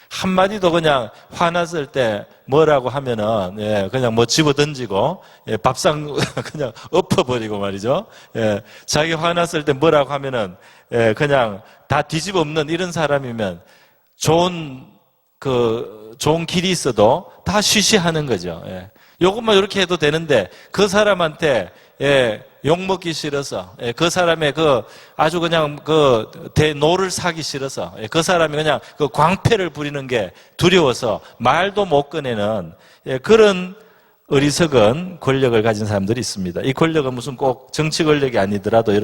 한마디도 그냥 화났을 때 뭐라고 하면은 그냥 뭐 집어던지고 밥상 그냥 엎어버리고 말이죠. 자기 화났을 때 뭐라고 하면은 그냥 다 뒤집어 엎는 이런 사람이면 좋은 길이 있어도 다 쉬쉬하는 거죠. 요것만 이렇게 해도 되는데 그 사람한테 욕먹기 싫어서 그 사람의 아주 그냥 대노를 사기 싫어서 그 사람이 그냥 광패를 부리는 게 두려워서 말도 못 꺼내는 그런 어리석은 권력을 가진 사람들이 있습니다. 이 권력은 무슨 꼭 정치 권력이 아니더라도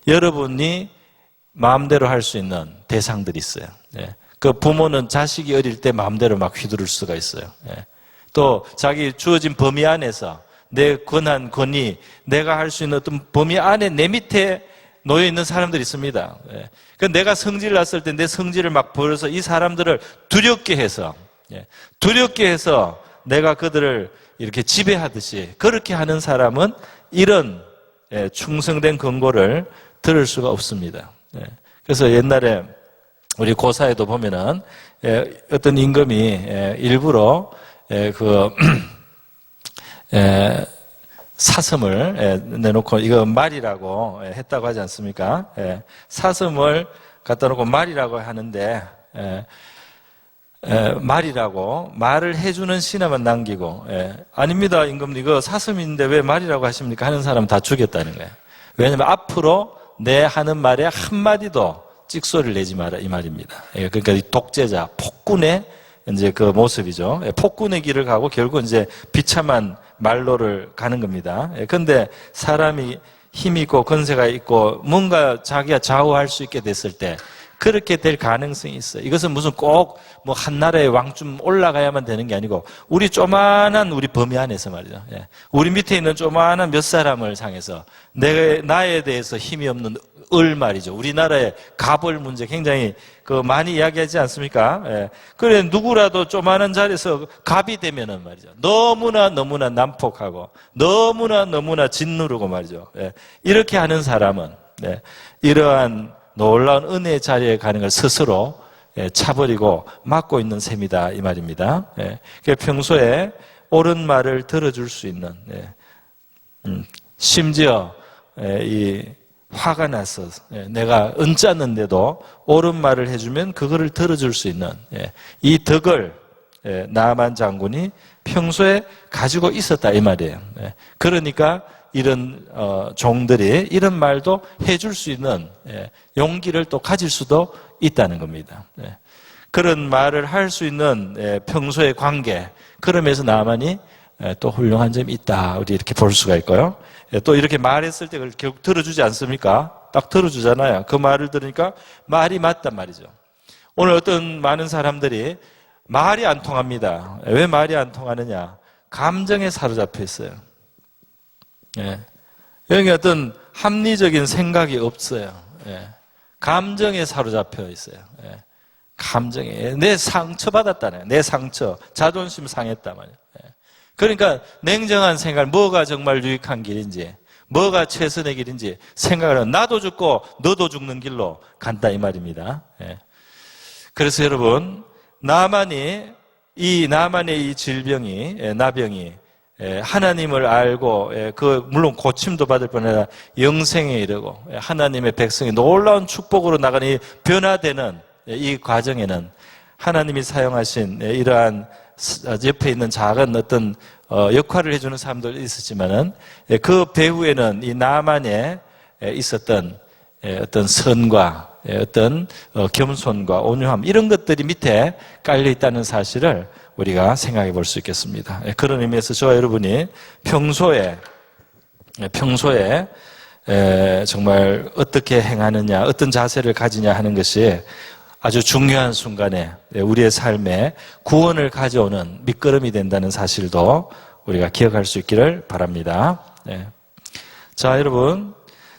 여러분이 마음대로 할 수 있는 대상들이 있어요. 그 부모는 자식이 어릴 때 마음대로 막 휘두를 수가 있어요. 또 자기 주어진 범위 안에서 내 권위, 내가 할 수 있는 어떤 범위 안에 내 밑에 놓여 있는 사람들이 있습니다. 내가 성질 났을 때 내 성질을 막 보여서 이 사람들을 두렵게 해서 내가 그들을 이렇게 지배하듯이 그렇게 하는 사람은 이런 충성된 권고를 들을 수가 없습니다. 그래서 옛날에 우리 고사에도 보면은 어떤 임금이 일부러 사슴을 내놓고 이거 말이라고 했다고 하지 않습니까? 사슴을 갖다 놓고 말이라고 하는데 말을 해주는 신하만 남기고 아닙니다 임금 이거 사슴인데 왜 말이라고 하십니까? 하는 사람 다 죽였다는 거예요. 왜냐하면 앞으로 내 하는 말에 한마디도 찍소리를 내지 마라 이 말입니다. 그러니까 이 독재자 폭군의 이제 그 모습이죠. 폭군의 길을 가고 결국 이제 비참한 말로를 가는 겁니다. 그런데 사람이 힘이 있고 권세가 있고 뭔가 자기가 좌우할 수 있게 됐을 때 그렇게 될 가능성이 있어요. 이것은 무슨 꼭 뭐 한 나라의 왕쯤 올라가야만 되는 게 아니고 우리 조만한 우리 범위 안에서 말이죠. 우리 밑에 있는 조만한 몇 사람을 향해서 나에 대해서 힘이 없는 말이죠. 우리나라의 가벌 문제 굉장히 많이 이야기하지 않습니까? 그래 누구라도 조만한 자리에서 갑이 되면은 말이죠. 너무나 난폭하고 너무나 짓누르고 말이죠. 이렇게 하는 사람은 이러한 놀라운 은혜의 자리에 가는 걸 스스로 차버리고 막고 있는 셈이다 이 말입니다. 평소에 옳은 말을 들어줄 수 있는 심지어 이 화가 나서 내가 언짢은데도 옳은 말을 해주면 그거를 들어줄 수 있는 이 덕을 나아만 장군이 평소에 가지고 있었다 이 말이에요. 그러니까 이런 종들이 이런 말도 해줄 수 있는 용기를 또 가질 수도 있다는 겁니다. 그런 말을 할 수 있는 평소의 관계 그러면서 나만이 또 훌륭한 점이 있다 우리 이렇게 볼 수가 있고요. 또 이렇게 말했을 때 그걸 결국 들어주지 않습니까? 딱 들어주잖아요. 그 말을 들으니까 말이 맞단 말이죠. 오늘 어떤 많은 사람들이 말이 안 통합니다. 왜 말이 안 통하느냐? 감정에 사로잡혀 있어요. 여기 어떤 합리적인 생각이 없어요. 감정에 사로잡혀 있어요. 감정에 내 상처 받았다네. 내 상처, 자존심 상했다 말이에요. 그러니까 냉정한 생각, 뭐가 정말 유익한 길인지, 뭐가 최선의 길인지 생각을 하면 나도 죽고 너도 죽는 길로 간다 이 말입니다. 예. 그래서 여러분, 나만의 이 질병이, 나병이 하나님을 알고 물론 고침도 받을 뿐 아니라 영생에 이르고 하나님의 백성이 놀라운 축복으로 나가는 이 변화되는 이 과정에는 하나님이 사용하신 이러한 옆에 있는 작은 어떤 역할을 해주는 사람도 있었지만은 그 배후에는 이 나만에 있었던 어떤 선과 어떤 겸손과 온유함 이런 것들이 밑에 깔려 있다는 사실을 우리가 생각해 볼 수 있겠습니다. 그런 의미에서 저와 여러분이 평소에 정말 어떻게 행하느냐, 어떤 자세를 가지냐 하는 것이 아주 중요한 순간에 우리의 삶에 구원을 가져오는 밑거름이 된다는 사실도 우리가 기억할 수 있기를 바랍니다. 자, 여러분.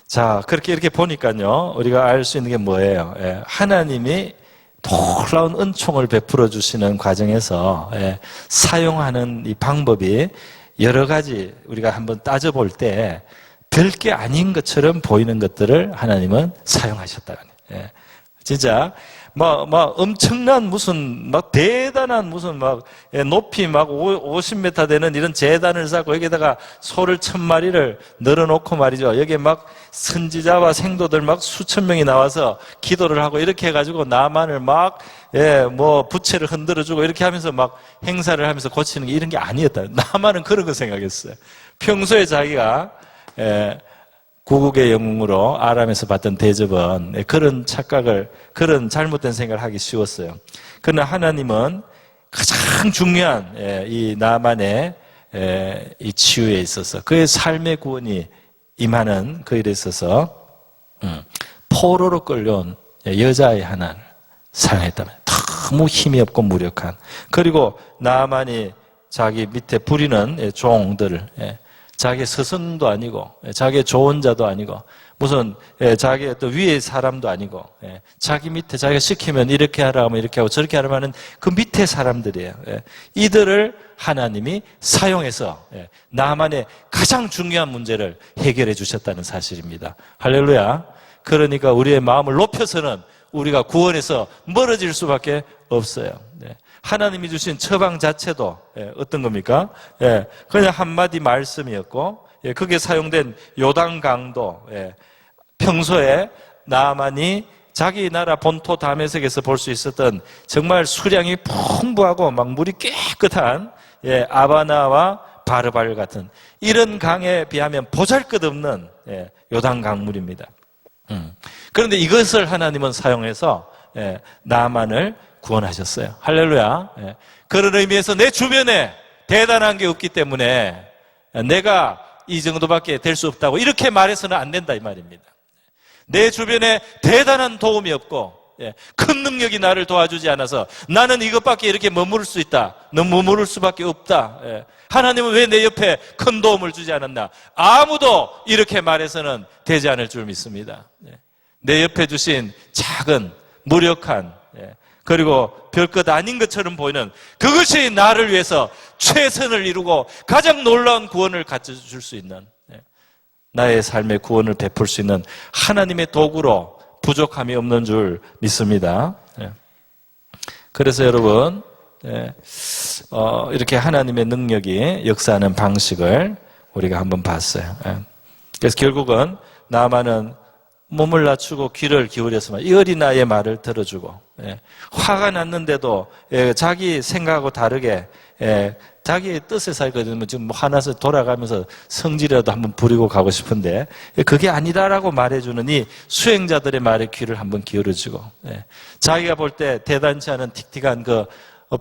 자, 그렇게 이렇게 보니까요, 우리가 알 수 있는 게 뭐예요? 하나님이 놀라운 은총을 베풀어 주시는 과정에서 사용하는 이 방법이 여러 가지 우리가 한번 따져볼 때 별게 아닌 것처럼 보이는 것들을 하나님은 사용하셨다. 진짜 엄청난 무슨 대단한 무슨 높이 50m 되는 이런 제단을 쌓고 여기다가 소를 1000마리를 늘어놓고 말이죠. 여기에 선지자와 생도들 수천 명이 나와서 기도를 하고 이렇게 해가지고 나만을 부채를 흔들어주고 이렇게 하면서 행사를 하면서 고치는 게 이런 게 아니었다. 나만은 그런 거 생각했어요. 평소에 자기가 구국의 영웅으로 아람에서 받던 대접은 그런 착각을, 그런 잘못된 생각을 하기 쉬웠어요. 그러나 하나님은 가장 중요한 이 나만의 이 치유에 있어서 그의 삶의 구원이 임하는 그 일에 있어서 포로로 끌려온 여자의 하나를 사용했다면 너무 힘이 없고 무력한, 그리고 나만이 자기 밑에 부리는 종들을 자기의 스승도 아니고 자기의 조언자도 아니고 무슨 자기의 또 위의 사람도 아니고 자기 밑에 자기가 시키면 이렇게 하라 하면 이렇게 하고 저렇게 하라 하는 그 밑에 사람들이에요. 이들을 하나님이 사용해서 나만의 가장 중요한 문제를 해결해 주셨다는 사실입니다. 할렐루야. 그러니까 우리의 마음을 높여서는 우리가 구원에서 멀어질 수밖에 없어요. 하나님이 주신 처방 자체도 어떤 겁니까? 그냥 한마디 말씀이었고, 그게 사용된 요단강도 평소에 나만이 자기 나라 본토 다메섹에서 볼 수 있었던 정말 수량이 풍부하고 물이 깨끗한 아바나와 바르발 같은 이런 강에 비하면 보잘것없는 요단강물입니다. 그런데 이것을 하나님은 사용해서 나만을 구원하셨어요. 할렐루야. 그런 의미에서 내 주변에 대단한 게 없기 때문에 내가 이 정도밖에 될 수 없다고 이렇게 말해서는 안 된다 이 말입니다. 내 주변에 대단한 도움이 없고 큰 능력이 나를 도와주지 않아서 나는 이것밖에 이렇게 머무를 수 있다. 너 머무를 수밖에 없다. 하나님은 왜 내 옆에 큰 도움을 주지 않았나? 아무도 이렇게 말해서는 되지 않을 줄 믿습니다. 내 옆에 주신 작은 무력한 그리고 별것 아닌 것처럼 보이는 그것이 나를 위해서 최선을 이루고 가장 놀라운 구원을 갖춰줄 수 있는, 나의 삶의 구원을 베풀 수 있는 하나님의 도구로 부족함이 없는 줄 믿습니다. 그래서 여러분 이렇게 하나님의 능력이 역사하는 방식을 우리가 한번 봤어요. 그래서 결국은 나만은 몸을 낮추고 귀를 기울여서만 이 어린아이의 말을 들어주고 화가 났는데도 자기 생각하고 다르게 자기의 뜻에 살거든요. 지금 화나서 돌아가면서 성질이라도 한번 부리고 가고 싶은데 그게 아니다라고 말해주는 이 수행자들의 말에 귀를 한번 기울여주고 자기가 볼 때 대단치 않은 틱틱한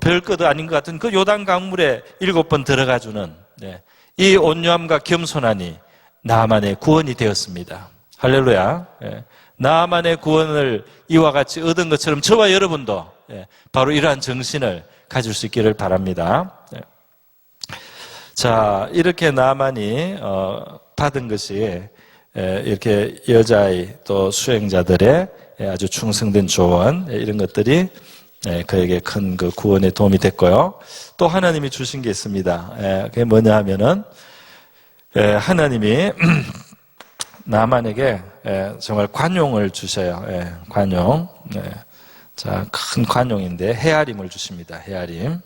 별것도 아닌 것 같은 그 요단 강물에 7번 들어가주는 이 온유함과 겸손함이 나만의 구원이 되었습니다. 할렐루야. 나만의 구원을 이와 같이 얻은 것처럼 저와 여러분도 바로 이러한 정신을 가질 수 있기를 바랍니다. 자, 이렇게 나만이 받은 것이 이렇게 여자아이 또 수행자들의 아주 충성된 조언 이런 것들이 그에게 큰 그 구원에 도움이 됐고요. 또 하나님이 주신 게 있습니다. 그게 뭐냐 하면은 하나님이 나만에게 정말 관용을 주셔요. 관용. 자, 큰 관용인데 헤아림을 주십니다. 헤아림.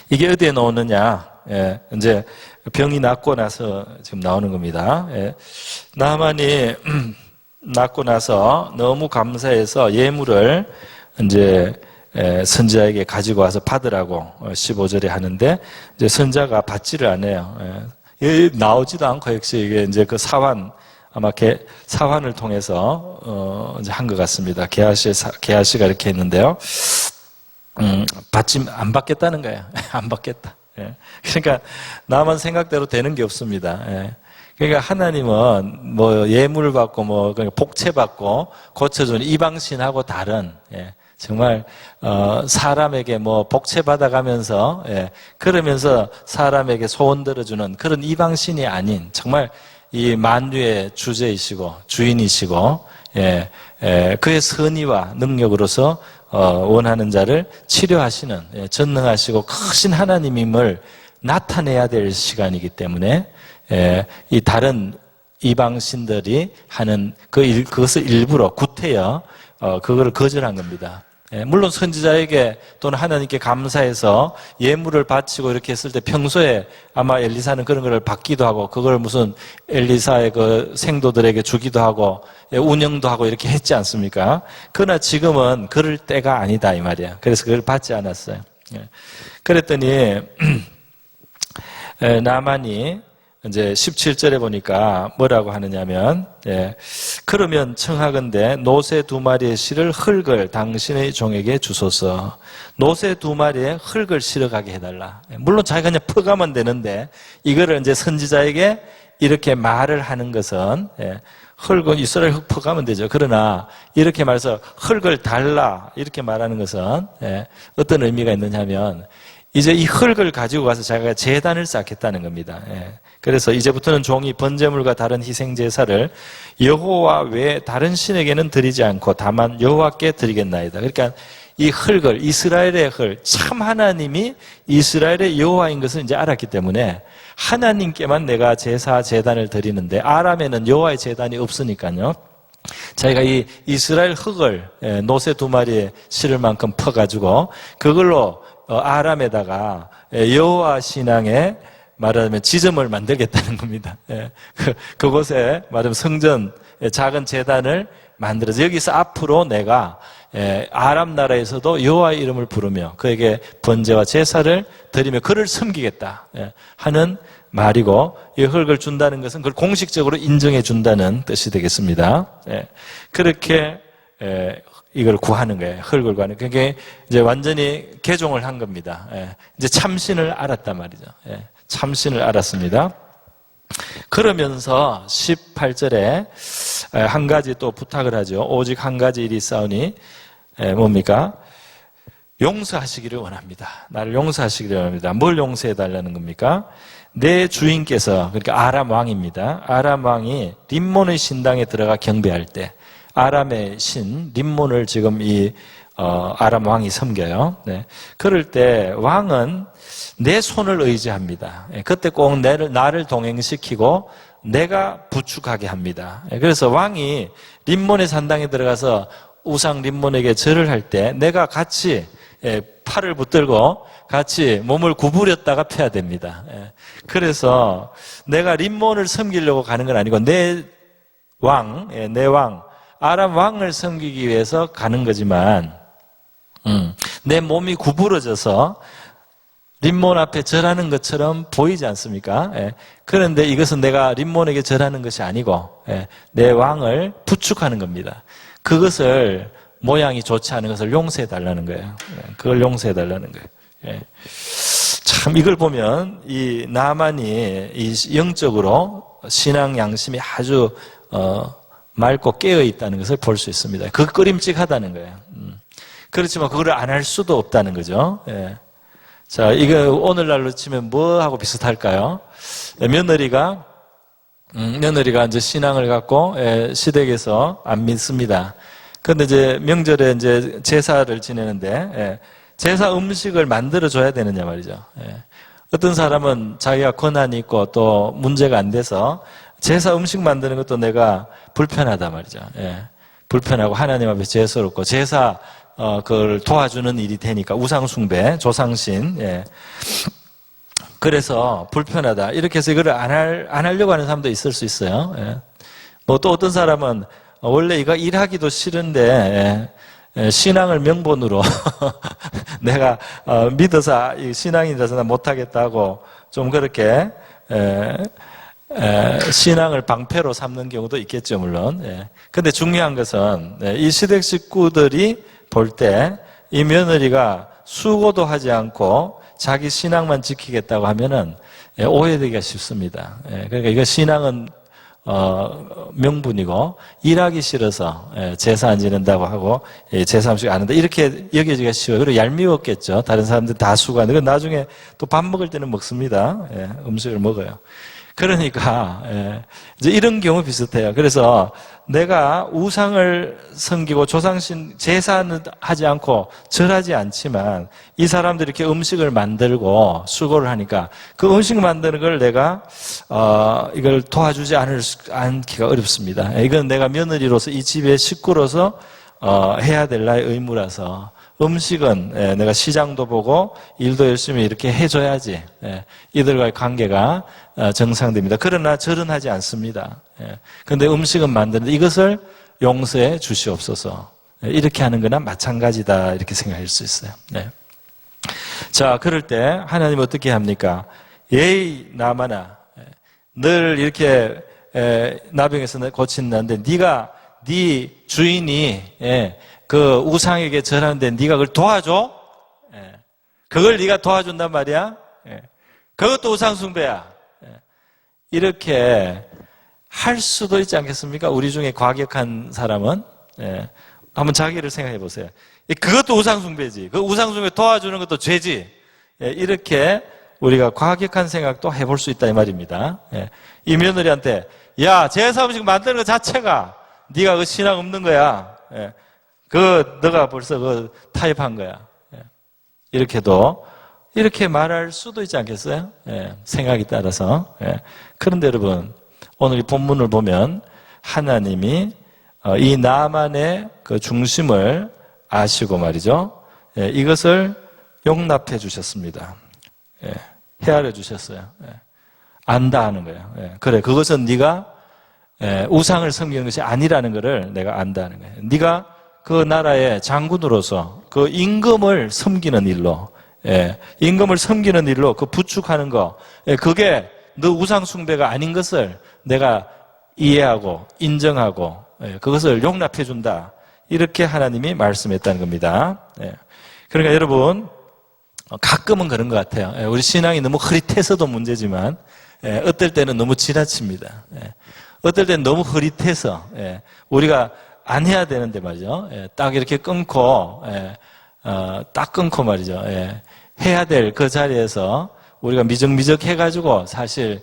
이게 어디에 나오느냐? 이제 병이 낫고 나서 지금 나오는 겁니다. 나만이 낫고 나서 너무 감사해서 예물을 이제 선지자에게 가지고 와서 받으라고 15절에 하는데 이제 선지자가 받지를 않아요. 나오지도 않고 역시 이게 이제 그 사환 아마 사환을 통해서 이제 한 것 같습니다. 게하시가 이렇게 했는데요. 안 받겠다는 거예요. 안 받겠다. 그러니까 나만 생각대로 되는 게 없습니다. 그러니까 하나님은 뭐 예물 받고 뭐 복채 받고 고쳐주는 이방신하고 다른 정말 사람에게 뭐 복채 받아가면서 그러면서 사람에게 소원 들어주는 그런 이방신이 아닌 정말 이 만유의 주제이시고 주인이시고 그의 선의와 능력으로서 원하는 자를 치료하시는 전능하시고 크신 하나님임을 나타내야 될 시간이기 때문에 이 다른 이방신들이 하는 그것을 일부러 구태여 그거를 거절한 겁니다. 물론 선지자에게 또는 하나님께 감사해서 예물을 바치고 이렇게 했을 때 평소에 아마 엘리사는 그런 걸 받기도 하고 그걸 무슨 엘리사의 그 생도들에게 주기도 하고 운영도 하고 이렇게 했지 않습니까? 그러나 지금은 그럴 때가 아니다 이 말이야. 그래서 그걸 받지 않았어요. 그랬더니 나만이 이제 17절에 보니까 뭐라고 하느냐면 그러면 청하건대 노새 2마리의 실을 흙을 당신의 종에게 주소서. 노새 2마리의 흙을 실어가게 해달라. 물론 자기가 그냥 퍼가면 되는데 이거를 이제 선지자에게 이렇게 말을 하는 것은 흙은 이스라엘 흙 퍼가면 되죠. 그러나 이렇게 말해서 흙을 달라 이렇게 말하는 것은 어떤 의미가 있느냐면 이제 이 흙을 가지고 가서 자기가 제단을 쌓겠다는 겁니다. 그래서 이제부터는 종이 번제물과 다른 희생 제사를 여호와 외 다른 신에게는 드리지 않고 다만 여호와께 드리겠나이다. 그러니까 이 흙을 이스라엘의 흙, 참 하나님이 이스라엘의 여호와인 것을 이제 알았기 때문에 하나님께만 내가 제사 제단을 드리는데 아람에는 여호와의 제단이 없으니까요. 자기가 이 이스라엘 흙을 노새 2마리에 실을 만큼 퍼가지고 그걸로 아람에다가 여호와 신앙에 말하자면 지점을 만들겠다는 겁니다. 그곳에 말하자면 성전 작은 제단을 만들어서 여기서 앞으로 내가 아람 나라에서도 여호와의 이름을 부르며 그에게 번제와 제사를 드리며 그를 섬기겠다 하는 말이고 이 흙을 준다는 것은 그걸 공식적으로 인정해 준다는 뜻이 되겠습니다. 그렇게 이걸 구하는 거예요. 흙을 구하는. 그게 이제 완전히 개종을 한 겁니다. 이제 참신을 알았단 말이죠. 참신을 알았습니다. 그러면서 18절에 한 가지 또 부탁을 하죠. 오직 한 가지 일이 있사오니 뭡니까? 용서하시기를 원합니다. 나를 용서하시기를 원합니다. 뭘 용서해 달라는 겁니까? 내 주인께서 그러니까 아람 왕입니다. 아람 왕이 림몬의 신당에 들어가 경배할 때 아람의 신 림몬을 지금 이 아람 왕이 섬겨요. 그럴 때 왕은 내 손을 의지합니다. 그때 꼭 나를 동행시키고 내가 부축하게 합니다. 그래서 왕이 림몬의 산당에 들어가서 우상 림몬에게 절을 할 때 내가 같이 팔을 붙들고 같이 몸을 구부렸다가 펴야 됩니다. 그래서 내가 림몬을 섬기려고 가는 건 아니고 내 왕, 아람 왕을 섬기기 위해서 가는 거지만 내 몸이 구부러져서 림몬 앞에 절하는 것처럼 보이지 않습니까? 그런데 이것은 내가 림몬에게 절하는 것이 아니고 내 왕을 부축하는 겁니다. 그것을 모양이 좋지 않은 것을 용서해 달라는 거예요. 그걸 용서해 달라는 거예요. 참 이걸 보면 이 나만이 이 영적으로 신앙 양심이 아주 맑고 깨어 있다는 것을 볼 수 있습니다. 그 꺼림칙하다는 거예요. 그렇지만 그걸 안 할 수도 없다는 거죠. 자, 이거 오늘날로 치면 뭐하고 비슷할까요? 며느리가 이제 신앙을 갖고 시댁에서 안 믿습니다. 근데 이제 명절에 이제 제사를 지내는데, 예, 제사 음식을 만들어줘야 되느냐 말이죠. 예. 어떤 사람은 자기가 권한이 있고 또 문제가 안 돼서 제사 음식 만드는 것도 내가 불편하다 말이죠. 예. 불편하고 하나님 앞에 죄스럽고 제사 그걸 도와주는 일이 되니까 우상숭배, 조상신. 예. 그래서 불편하다. 이렇게 해서 이거를 안 하려고 하는 사람도 있을 수 있어요. 예. 뭐 또 어떤 사람은 원래 이거 일하기도 싫은데 신앙을 명분으로 내가 믿어서 신앙이라서 나 못하겠다고 좀 그렇게 신앙을 방패로 삼는 경우도 있겠죠, 물론. 근데 중요한 것은 이 시댁 식구들이 볼 때 이 며느리가 수고도 하지 않고 자기 신앙만 지키겠다고 하면은 오해되기가 쉽습니다. 그러니까 이거 신앙은 명분이고 일하기 싫어서 제사 안 지낸다고 하고 제사 음식 안 한다 이렇게 여겨지기가 쉬워요. 그리고 얄미웠겠죠. 다른 사람들 다 수고하는데 그건 나중에 또 밥 먹을 때는 먹습니다. 음식을 먹어요. 그러니까 이제 이런 경우 비슷해요. 그래서 내가 우상을 섬기고 조상신 제사는 하지 않고 절하지 않지만 이 사람들이 이렇게 음식을 만들고 수고를 하니까 그 음식 만드는 걸 내가 이걸 도와주지 않기가 어렵습니다. 이건 내가 며느리로서 이 집의 식구로서 해야 될 나의 의무라서 음식은 내가 시장도 보고 일도 열심히 이렇게 해줘야지 이들과의 관계가 정상됩니다. 그러나 절은 하지 않습니다. 그런데 음식은 만드는데 이것을 용서해 주시옵소서. 이렇게 하는 거나 마찬가지다 이렇게 생각할 수 있어요. 자, 그럴 때 하나님 어떻게 합니까? 예의 나마나 늘 이렇게 나병에서 고친다는데 네가 네 주인이 그 우상에게 절하는데 네가 그걸 도와줘? 그걸 네가 도와준단 말이야? 그것도 우상숭배야. 이렇게 할 수도 있지 않겠습니까? 우리 중에 과격한 사람은 한번 자기를 생각해 보세요. 그것도 우상숭배지. 그 우상숭배 도와주는 것도 죄지. 이렇게 우리가 과격한 생각도 해볼 수 있다 이 말입니다. 이 며느리한테 야, 제사 음식 만드는 것 자체가 네가 그 신앙 없는 거야. 너가 벌써 그 타협한 거야. 이렇게도 이렇게 말할 수도 있지 않겠어요? 생각에 따라서. 그런데 여러분 오늘 이 본문을 보면 하나님이 이 나만의 그 중심을 아시고 말이죠. 이것을 용납해 주셨습니다. 헤아려 주셨어요. 안다 하는 거예요. 그래, 그것은 네가 우상을 섬기는 것이 아니라는 것을 내가 안다는 거예요. 네가 그 나라의 장군으로서 그 임금을 섬기는 일로, 임금을 섬기는 일로 그 부축하는 거, 그게 너 우상 숭배가 아닌 것을 내가 이해하고 인정하고 그것을 용납해 준다. 이렇게 하나님이 말씀했다는 겁니다. 그러니까 여러분 가끔은 그런 것 같아요. 우리 신앙이 너무 흐릿해서도 문제지만 어떨 때는 너무 지나칩니다. 어떨 때는 너무 흐릿해서 우리가 안 해야 되는데 말이죠. 딱 이렇게 끊고 딱 끊고 말이죠. 해야 될 그 자리에서 우리가 미적미적 해가지고 사실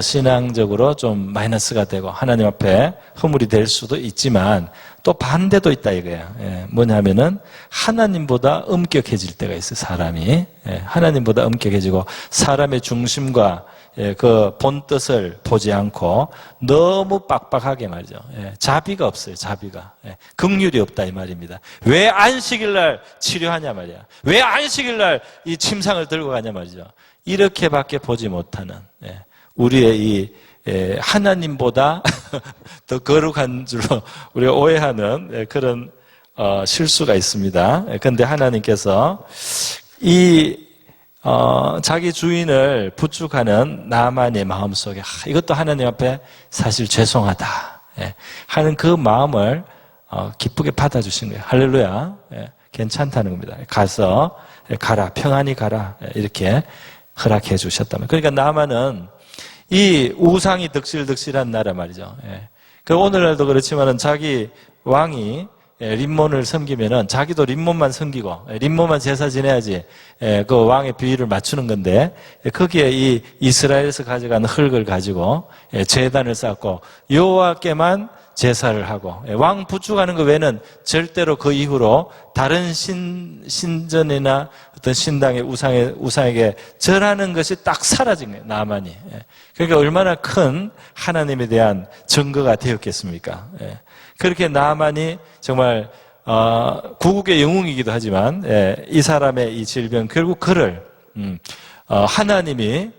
신앙적으로 좀 마이너스가 되고 하나님 앞에 허물이 될 수도 있지만 또 반대도 있다 이거예요. 뭐냐면은 하나님보다 엄격해질 때가 있어요. 사람이 하나님보다 엄격해지고 사람의 중심과 그 본뜻을 보지 않고 너무 빡빡하게 말이죠. 자비가 없어요. 자비가. 긍휼이 없다 이 말입니다. 왜 안식일날 치료하냐 말이야. 왜 안식일날 이 침상을 들고 가냐 말이죠. 이렇게밖에 보지 못하는 우리의 이 하나님보다 더 거룩한 줄로 우리가 오해하는 그런 실수가 있습니다. 그런데 하나님께서 이 자기 주인을 부축하는 나만의 마음속에 이것도 하나님 앞에 사실 죄송하다 하는 그 마음을 기쁘게 받아주신 거예요. 할렐루야. 괜찮다는 겁니다. 가서 가라, 평안히 가라 이렇게 허락해 주셨다면. 그러니까 나만은 이 우상이 득실득실한 나라 말이죠. 그 오늘날도 그렇지만은 자기 왕이 림몬을 섬기면은 자기도 림몬만 섬기고 림몬만 제사 지내야지 그 왕의 비위를 맞추는 건데 거기에 이 이스라엘에서 가져간 흙을 가지고 제단을 쌓고 여호와께만 제사를 하고 왕 부축하는 것 외에는 절대로 그 이후로 다른 신전이나 어떤 신당의 우상에게 절하는 것이 딱 사라진 거예요. 나만이. 그러니까 얼마나 큰 하나님에 대한 증거가 되었겠습니까? 그렇게 나만이 정말 구국의 영웅이기도 하지만 이 사람의 이 질병 결국 그를 하나님이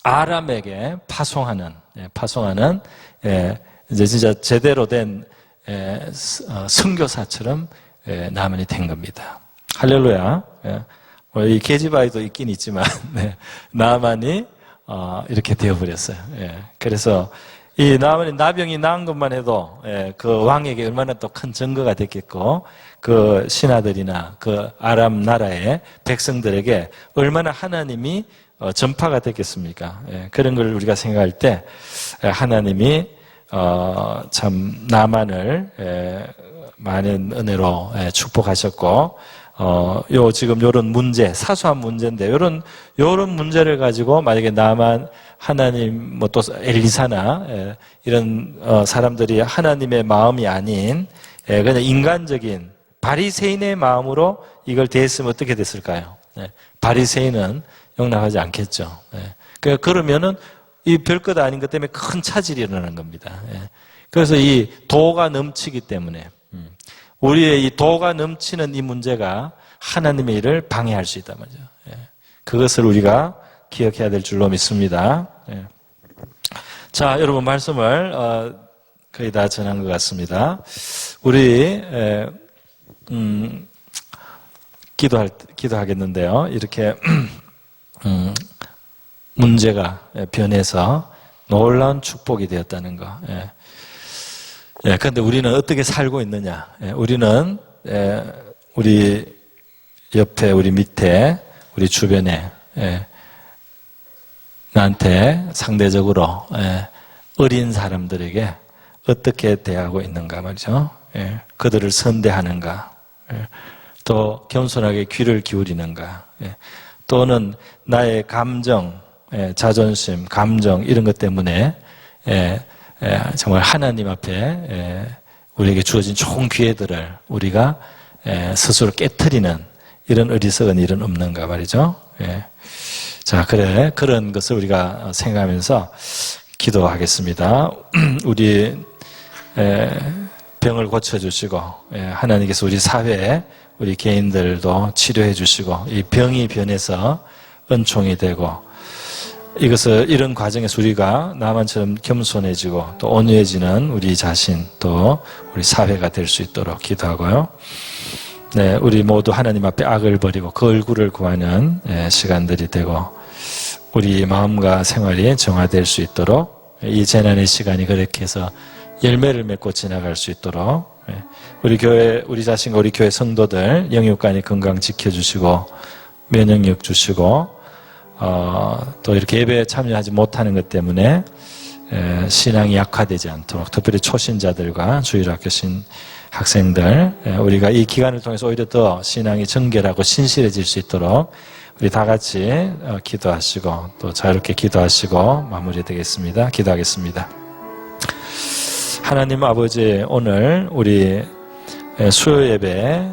아람에게 파송하는 이제 진짜 제대로 된 선교사처럼 나만이 된 겁니다. 할렐루야. 이 계집아이도 있긴 있지만 나만이 이렇게 되어버렸어요. 그래서 이 나만이 나병이 나은 것만 해도 그 왕에게 얼마나 또 큰 증거가 됐겠고 그 신하들이나 그 아람 나라의 백성들에게 얼마나 하나님이 전파가 됐겠습니까? 그런 걸 우리가 생각할 때 하나님이 참 나만을 많은 은혜로 축복하셨고 지금 요런 문제, 사소한 문제인데 요런 문제를 가지고 만약에 나만 하나님 또 엘리사나 이런 사람들이 하나님의 마음이 아닌 그냥 인간적인 바리새인의 마음으로 이걸 대했으면 어떻게 됐을까요? 바리새인은 용납하지 않겠죠. 그러면은 이 별것 아닌 것 때문에 큰 차질이 일어나는 겁니다. 그래서 이 도가 넘치기 때문에 우리의 이 도가 넘치는 이 문제가 하나님의 일을 방해할 수 있단 말이죠. 그것을 우리가 기억해야 될 줄로 믿습니다. 자, 여러분 말씀을 거의 다 전한 것 같습니다. 우리 기도하겠는데요. 이렇게 문제가 변해서 놀라운 축복이 되었다는 거. 그런데 우리는 어떻게 살고 있느냐? 우리는 우리 옆에, 우리 밑에, 우리 주변에 나한테 상대적으로 어린 사람들에게 어떻게 대하고 있는가 말이죠. 그들을 선대하는가, 또 겸손하게 귀를 기울이는가, 또는 나의 감정, 자존심, 감정 이런 것 때문에 정말 하나님 앞에 우리에게 주어진 좋은 기회들을 우리가 스스로 깨트리는 이런 어리석은 일은 없는가 말이죠. 자, 그런 것을 우리가 생각하면서 기도하겠습니다. 우리 병을 고쳐주시고 하나님께서 우리 사회에 우리 개인들도 치료해 주시고 이 병이 변해서 은총이 되고 이런 과정에서 우리가 나만처럼 겸손해지고 또 온유해지는 우리 자신 또 우리 사회가 될 수 있도록 기도하고요. 우리 모두 하나님 앞에 악을 버리고 그 얼굴을 구하는 시간들이 되고 우리 마음과 생활이 정화될 수 있도록 이 재난의 시간이 그렇게 해서 열매를 맺고 지나갈 수 있도록 우리 교회, 우리 자신과 우리 교회 성도들 영육간의 건강 지켜주시고 면역력 주시고 또 이렇게 예배에 참여하지 못하는 것 때문에 신앙이 약화되지 않도록 특별히 초신자들과 주일학교 학생들 우리가 이 기간을 통해서 오히려 더 신앙이 정결하고 신실해질 수 있도록 우리 다 같이 기도하시고 또 자유롭게 기도하시고 마무리되겠습니다. 기도하겠습니다. 하나님 아버지, 오늘 우리 수요 예배,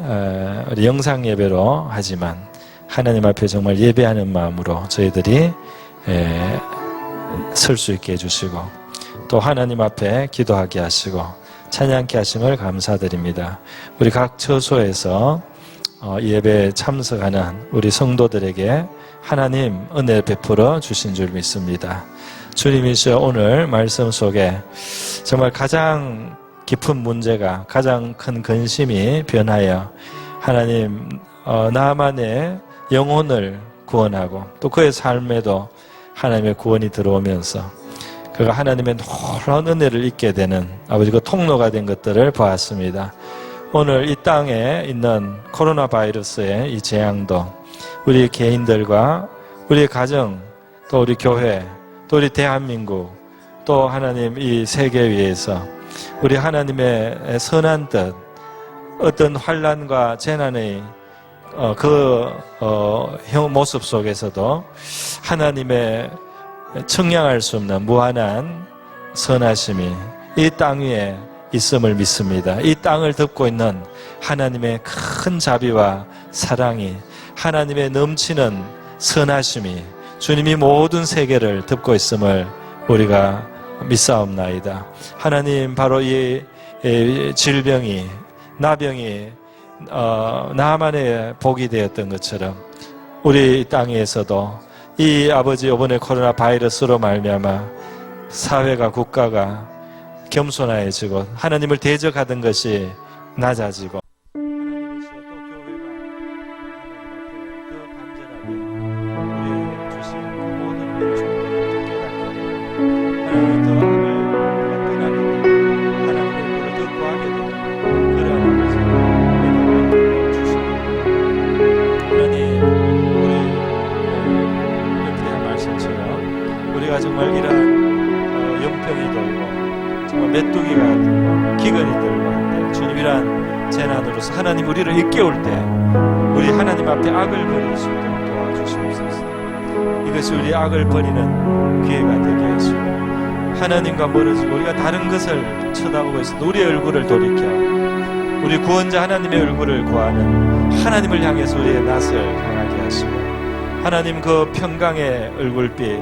우리 영상 예배로 하지만 하나님 앞에 정말 예배하는 마음으로 저희들이 설 수 있게 해주시고 또 하나님 앞에 기도하게 하시고 찬양케 하심을 감사드립니다. 우리 각 처소에서 예배에 참석하는 우리 성도들에게 하나님 은혜 베풀어 주신 줄 믿습니다. 주님이시여, 오늘 말씀 속에 정말 가장 깊은 문제가, 가장 큰 근심이 변하여 하나님 나만의 영혼을 구원하고 또 그의 삶에도 하나님의 구원이 들어오면서 그가 하나님의 놀라운 은혜를 잊게 되는 아버지 그 통로가 된 것들을 보았습니다. 오늘 이 땅에 있는 코로나 바이러스의 이 재앙도 우리 개인들과 우리 가정 또 우리 교회 또 우리 대한민국 또 하나님 이 세계 위에서 우리 하나님의 선한 뜻 어떤 환난과 재난의 모습 속에서도 하나님의 청량할 수 없는 무한한 선하심이 이 땅 위에 있음을 믿습니다. 이 땅을 덮고 있는 하나님의 큰 자비와 사랑이, 하나님의 넘치는 선하심이 주님이 모든 세계를 덮고 있음을 우리가 믿사옵나이다. 하나님, 바로 이 질병이, 나병이 나만의 복이 되었던 것처럼 우리 땅에서도 이 아버지 이번에 코로나 바이러스로 말미암아 사회가, 국가가 겸손해지고 하나님을 대적하던 것이 낮아지고 하나님이시여 또 교회가 하나님 앞에 더 간절하게 우리 주신 그 모든 은총들을 깨닫게 하나님 더 악을 떠나게 되고 하나님의 은혜를 더 구하게 되고 그런 아버지 은혜를 주시고 하나님 우리 옆에 말씀처럼 우리가 정말 이런 연병이 돌고 정말 메뚜기가 들고 기근이 들고 한데 주님이란 재난으로서 하나님 우리를 일깨울 때 우리 하나님 앞에 악을 버릴 수 있도록 도와주시옵소서. 이것이 우리 악을 버리는 기회가 되게 하시고 하나님과 멀어지고 우리가 다른 것을 쳐다보고 있어도 우리의 얼굴을 돌이켜 우리 구원자 하나님의 얼굴을 구하는 하나님을 향해서 우리의 낯을 강하게 하시고 하나님 그 평강의 얼굴빛,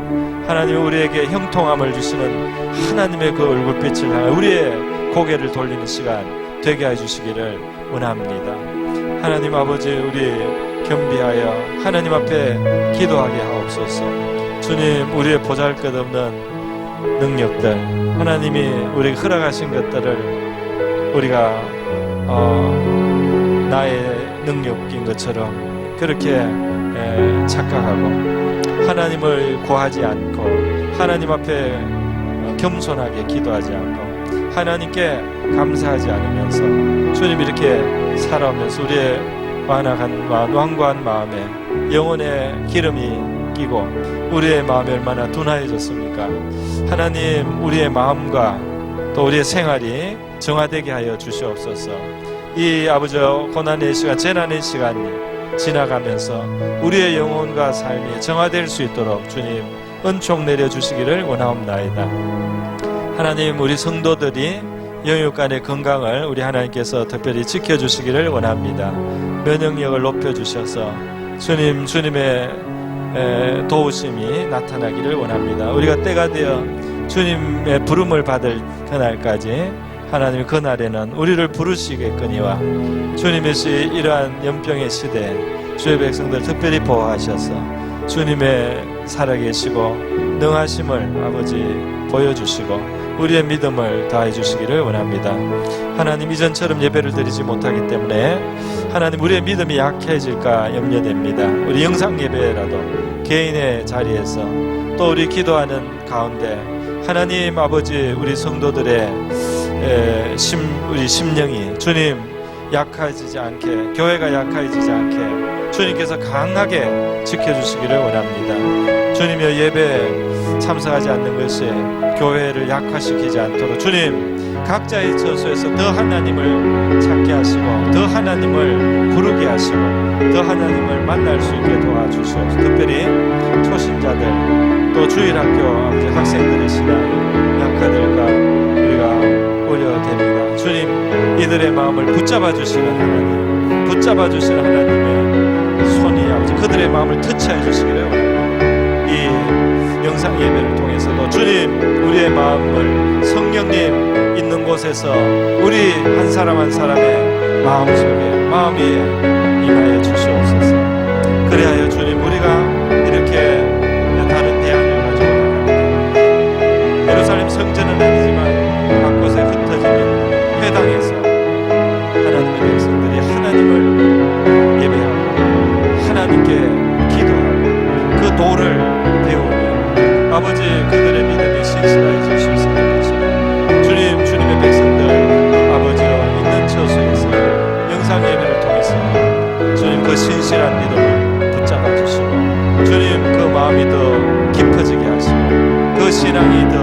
하나님 우리에게 형통함을 주시는 하나님의 그 얼굴빛을 향해 우리의 고개를 돌리는 시간 되게 해주시기를 원합니다. 하나님 아버지, 우리 겸비하여 하나님 앞에 기도하게 하옵소서. 주님, 우리의 보잘것없는 능력들, 하나님이 우리에게 허락하신 것들을 우리가 나의 능력인 것처럼 그렇게 착각하고 하나님을 구하지 않고 하나님 앞에 겸손하게 기도하지 않고 하나님께 감사하지 않으면서 주님 이렇게 살아오면서 우리의 완고한 마음에 영혼의 기름이 끼고 우리의 마음이 얼마나 둔하여졌습니까? 하나님, 우리의 마음과 또 우리의 생활이 정화되게 하여 주시옵소서. 이 아버지 고난의 시간, 재난의 시간이 지나가면서 우리의 영혼과 삶이 정화될 수 있도록 주님 은총 내려주시기를 원하옵나이다. 하나님, 우리 성도들이 영육간의 건강을 우리 하나님께서 특별히 지켜주시기를 원합니다. 면역력을 높여주셔서 주님의 도우심이 나타나기를 원합니다. 우리가 때가 되어 주님의 부름을 받을 그날까지 하나님 그날에는 우리를 부르시겠거니와 주님의 이러한 연병의 시대에 주의 백성들 특별히 보호하셔서 주님의 살아계시고 능하심을 아버지 보여주시고 우리의 믿음을 다해 주시기를 원합니다. 하나님, 이전처럼 예배를 드리지 못하기 때문에 하나님 우리의 믿음이 약해질까 염려됩니다. 우리 영상 예배라도 개인의 자리에서 또 우리 기도하는 가운데 하나님 아버지, 우리 성도들의 우리 심령이 주님 약해지지 않게, 교회가 약해지지 않게 주님께서 강하게 지켜주시기를 원합니다. 주님의 예배에 참석하지 않는 것이 교회를 약화시키지 않도록 주님 각자의 처소에서 더 하나님을 찾게 하시고 더 하나님을 부르게 하시고 더 하나님을 만날 수 있게 도와주시옵소서. 특별히 초신자들 또 주일학교 학생들의 신앙 약화될까 우리가 우려됩니다. 주님, 이들의 마음을 붙잡아 주시는 하나님, 붙잡아 주시는 하나님의 손이 아버지 그들의 마음을 터치해 주시기를 원합니다. 이 영상 예배를 통해서도 주님, 우리의 마음을 성령님 있는 곳에서 우리 한 사람 한 사람의 마음속에 마음 위에 임하여 주시옵소서. 그리하여 주님, 우리가 이렇게 다른 대안을 가지고 나갑니다. 예루살렘 성전은 아니지만 곳곳에 흩어지는 회당에서 하나님의 백성들이 하나님을 예배하고 하나님께 기도하고 그 도를 배우며 아버지 그들의 믿음이 신실해질 수 있을 것처럼 주님의 백성들 아버지 있는 처소에서 영상 예배를 통해서 주님 그 신실한 믿음을 붙잡아 주시고 주님 그 마음이 더 깊어지게 하시고 그 신앙이 더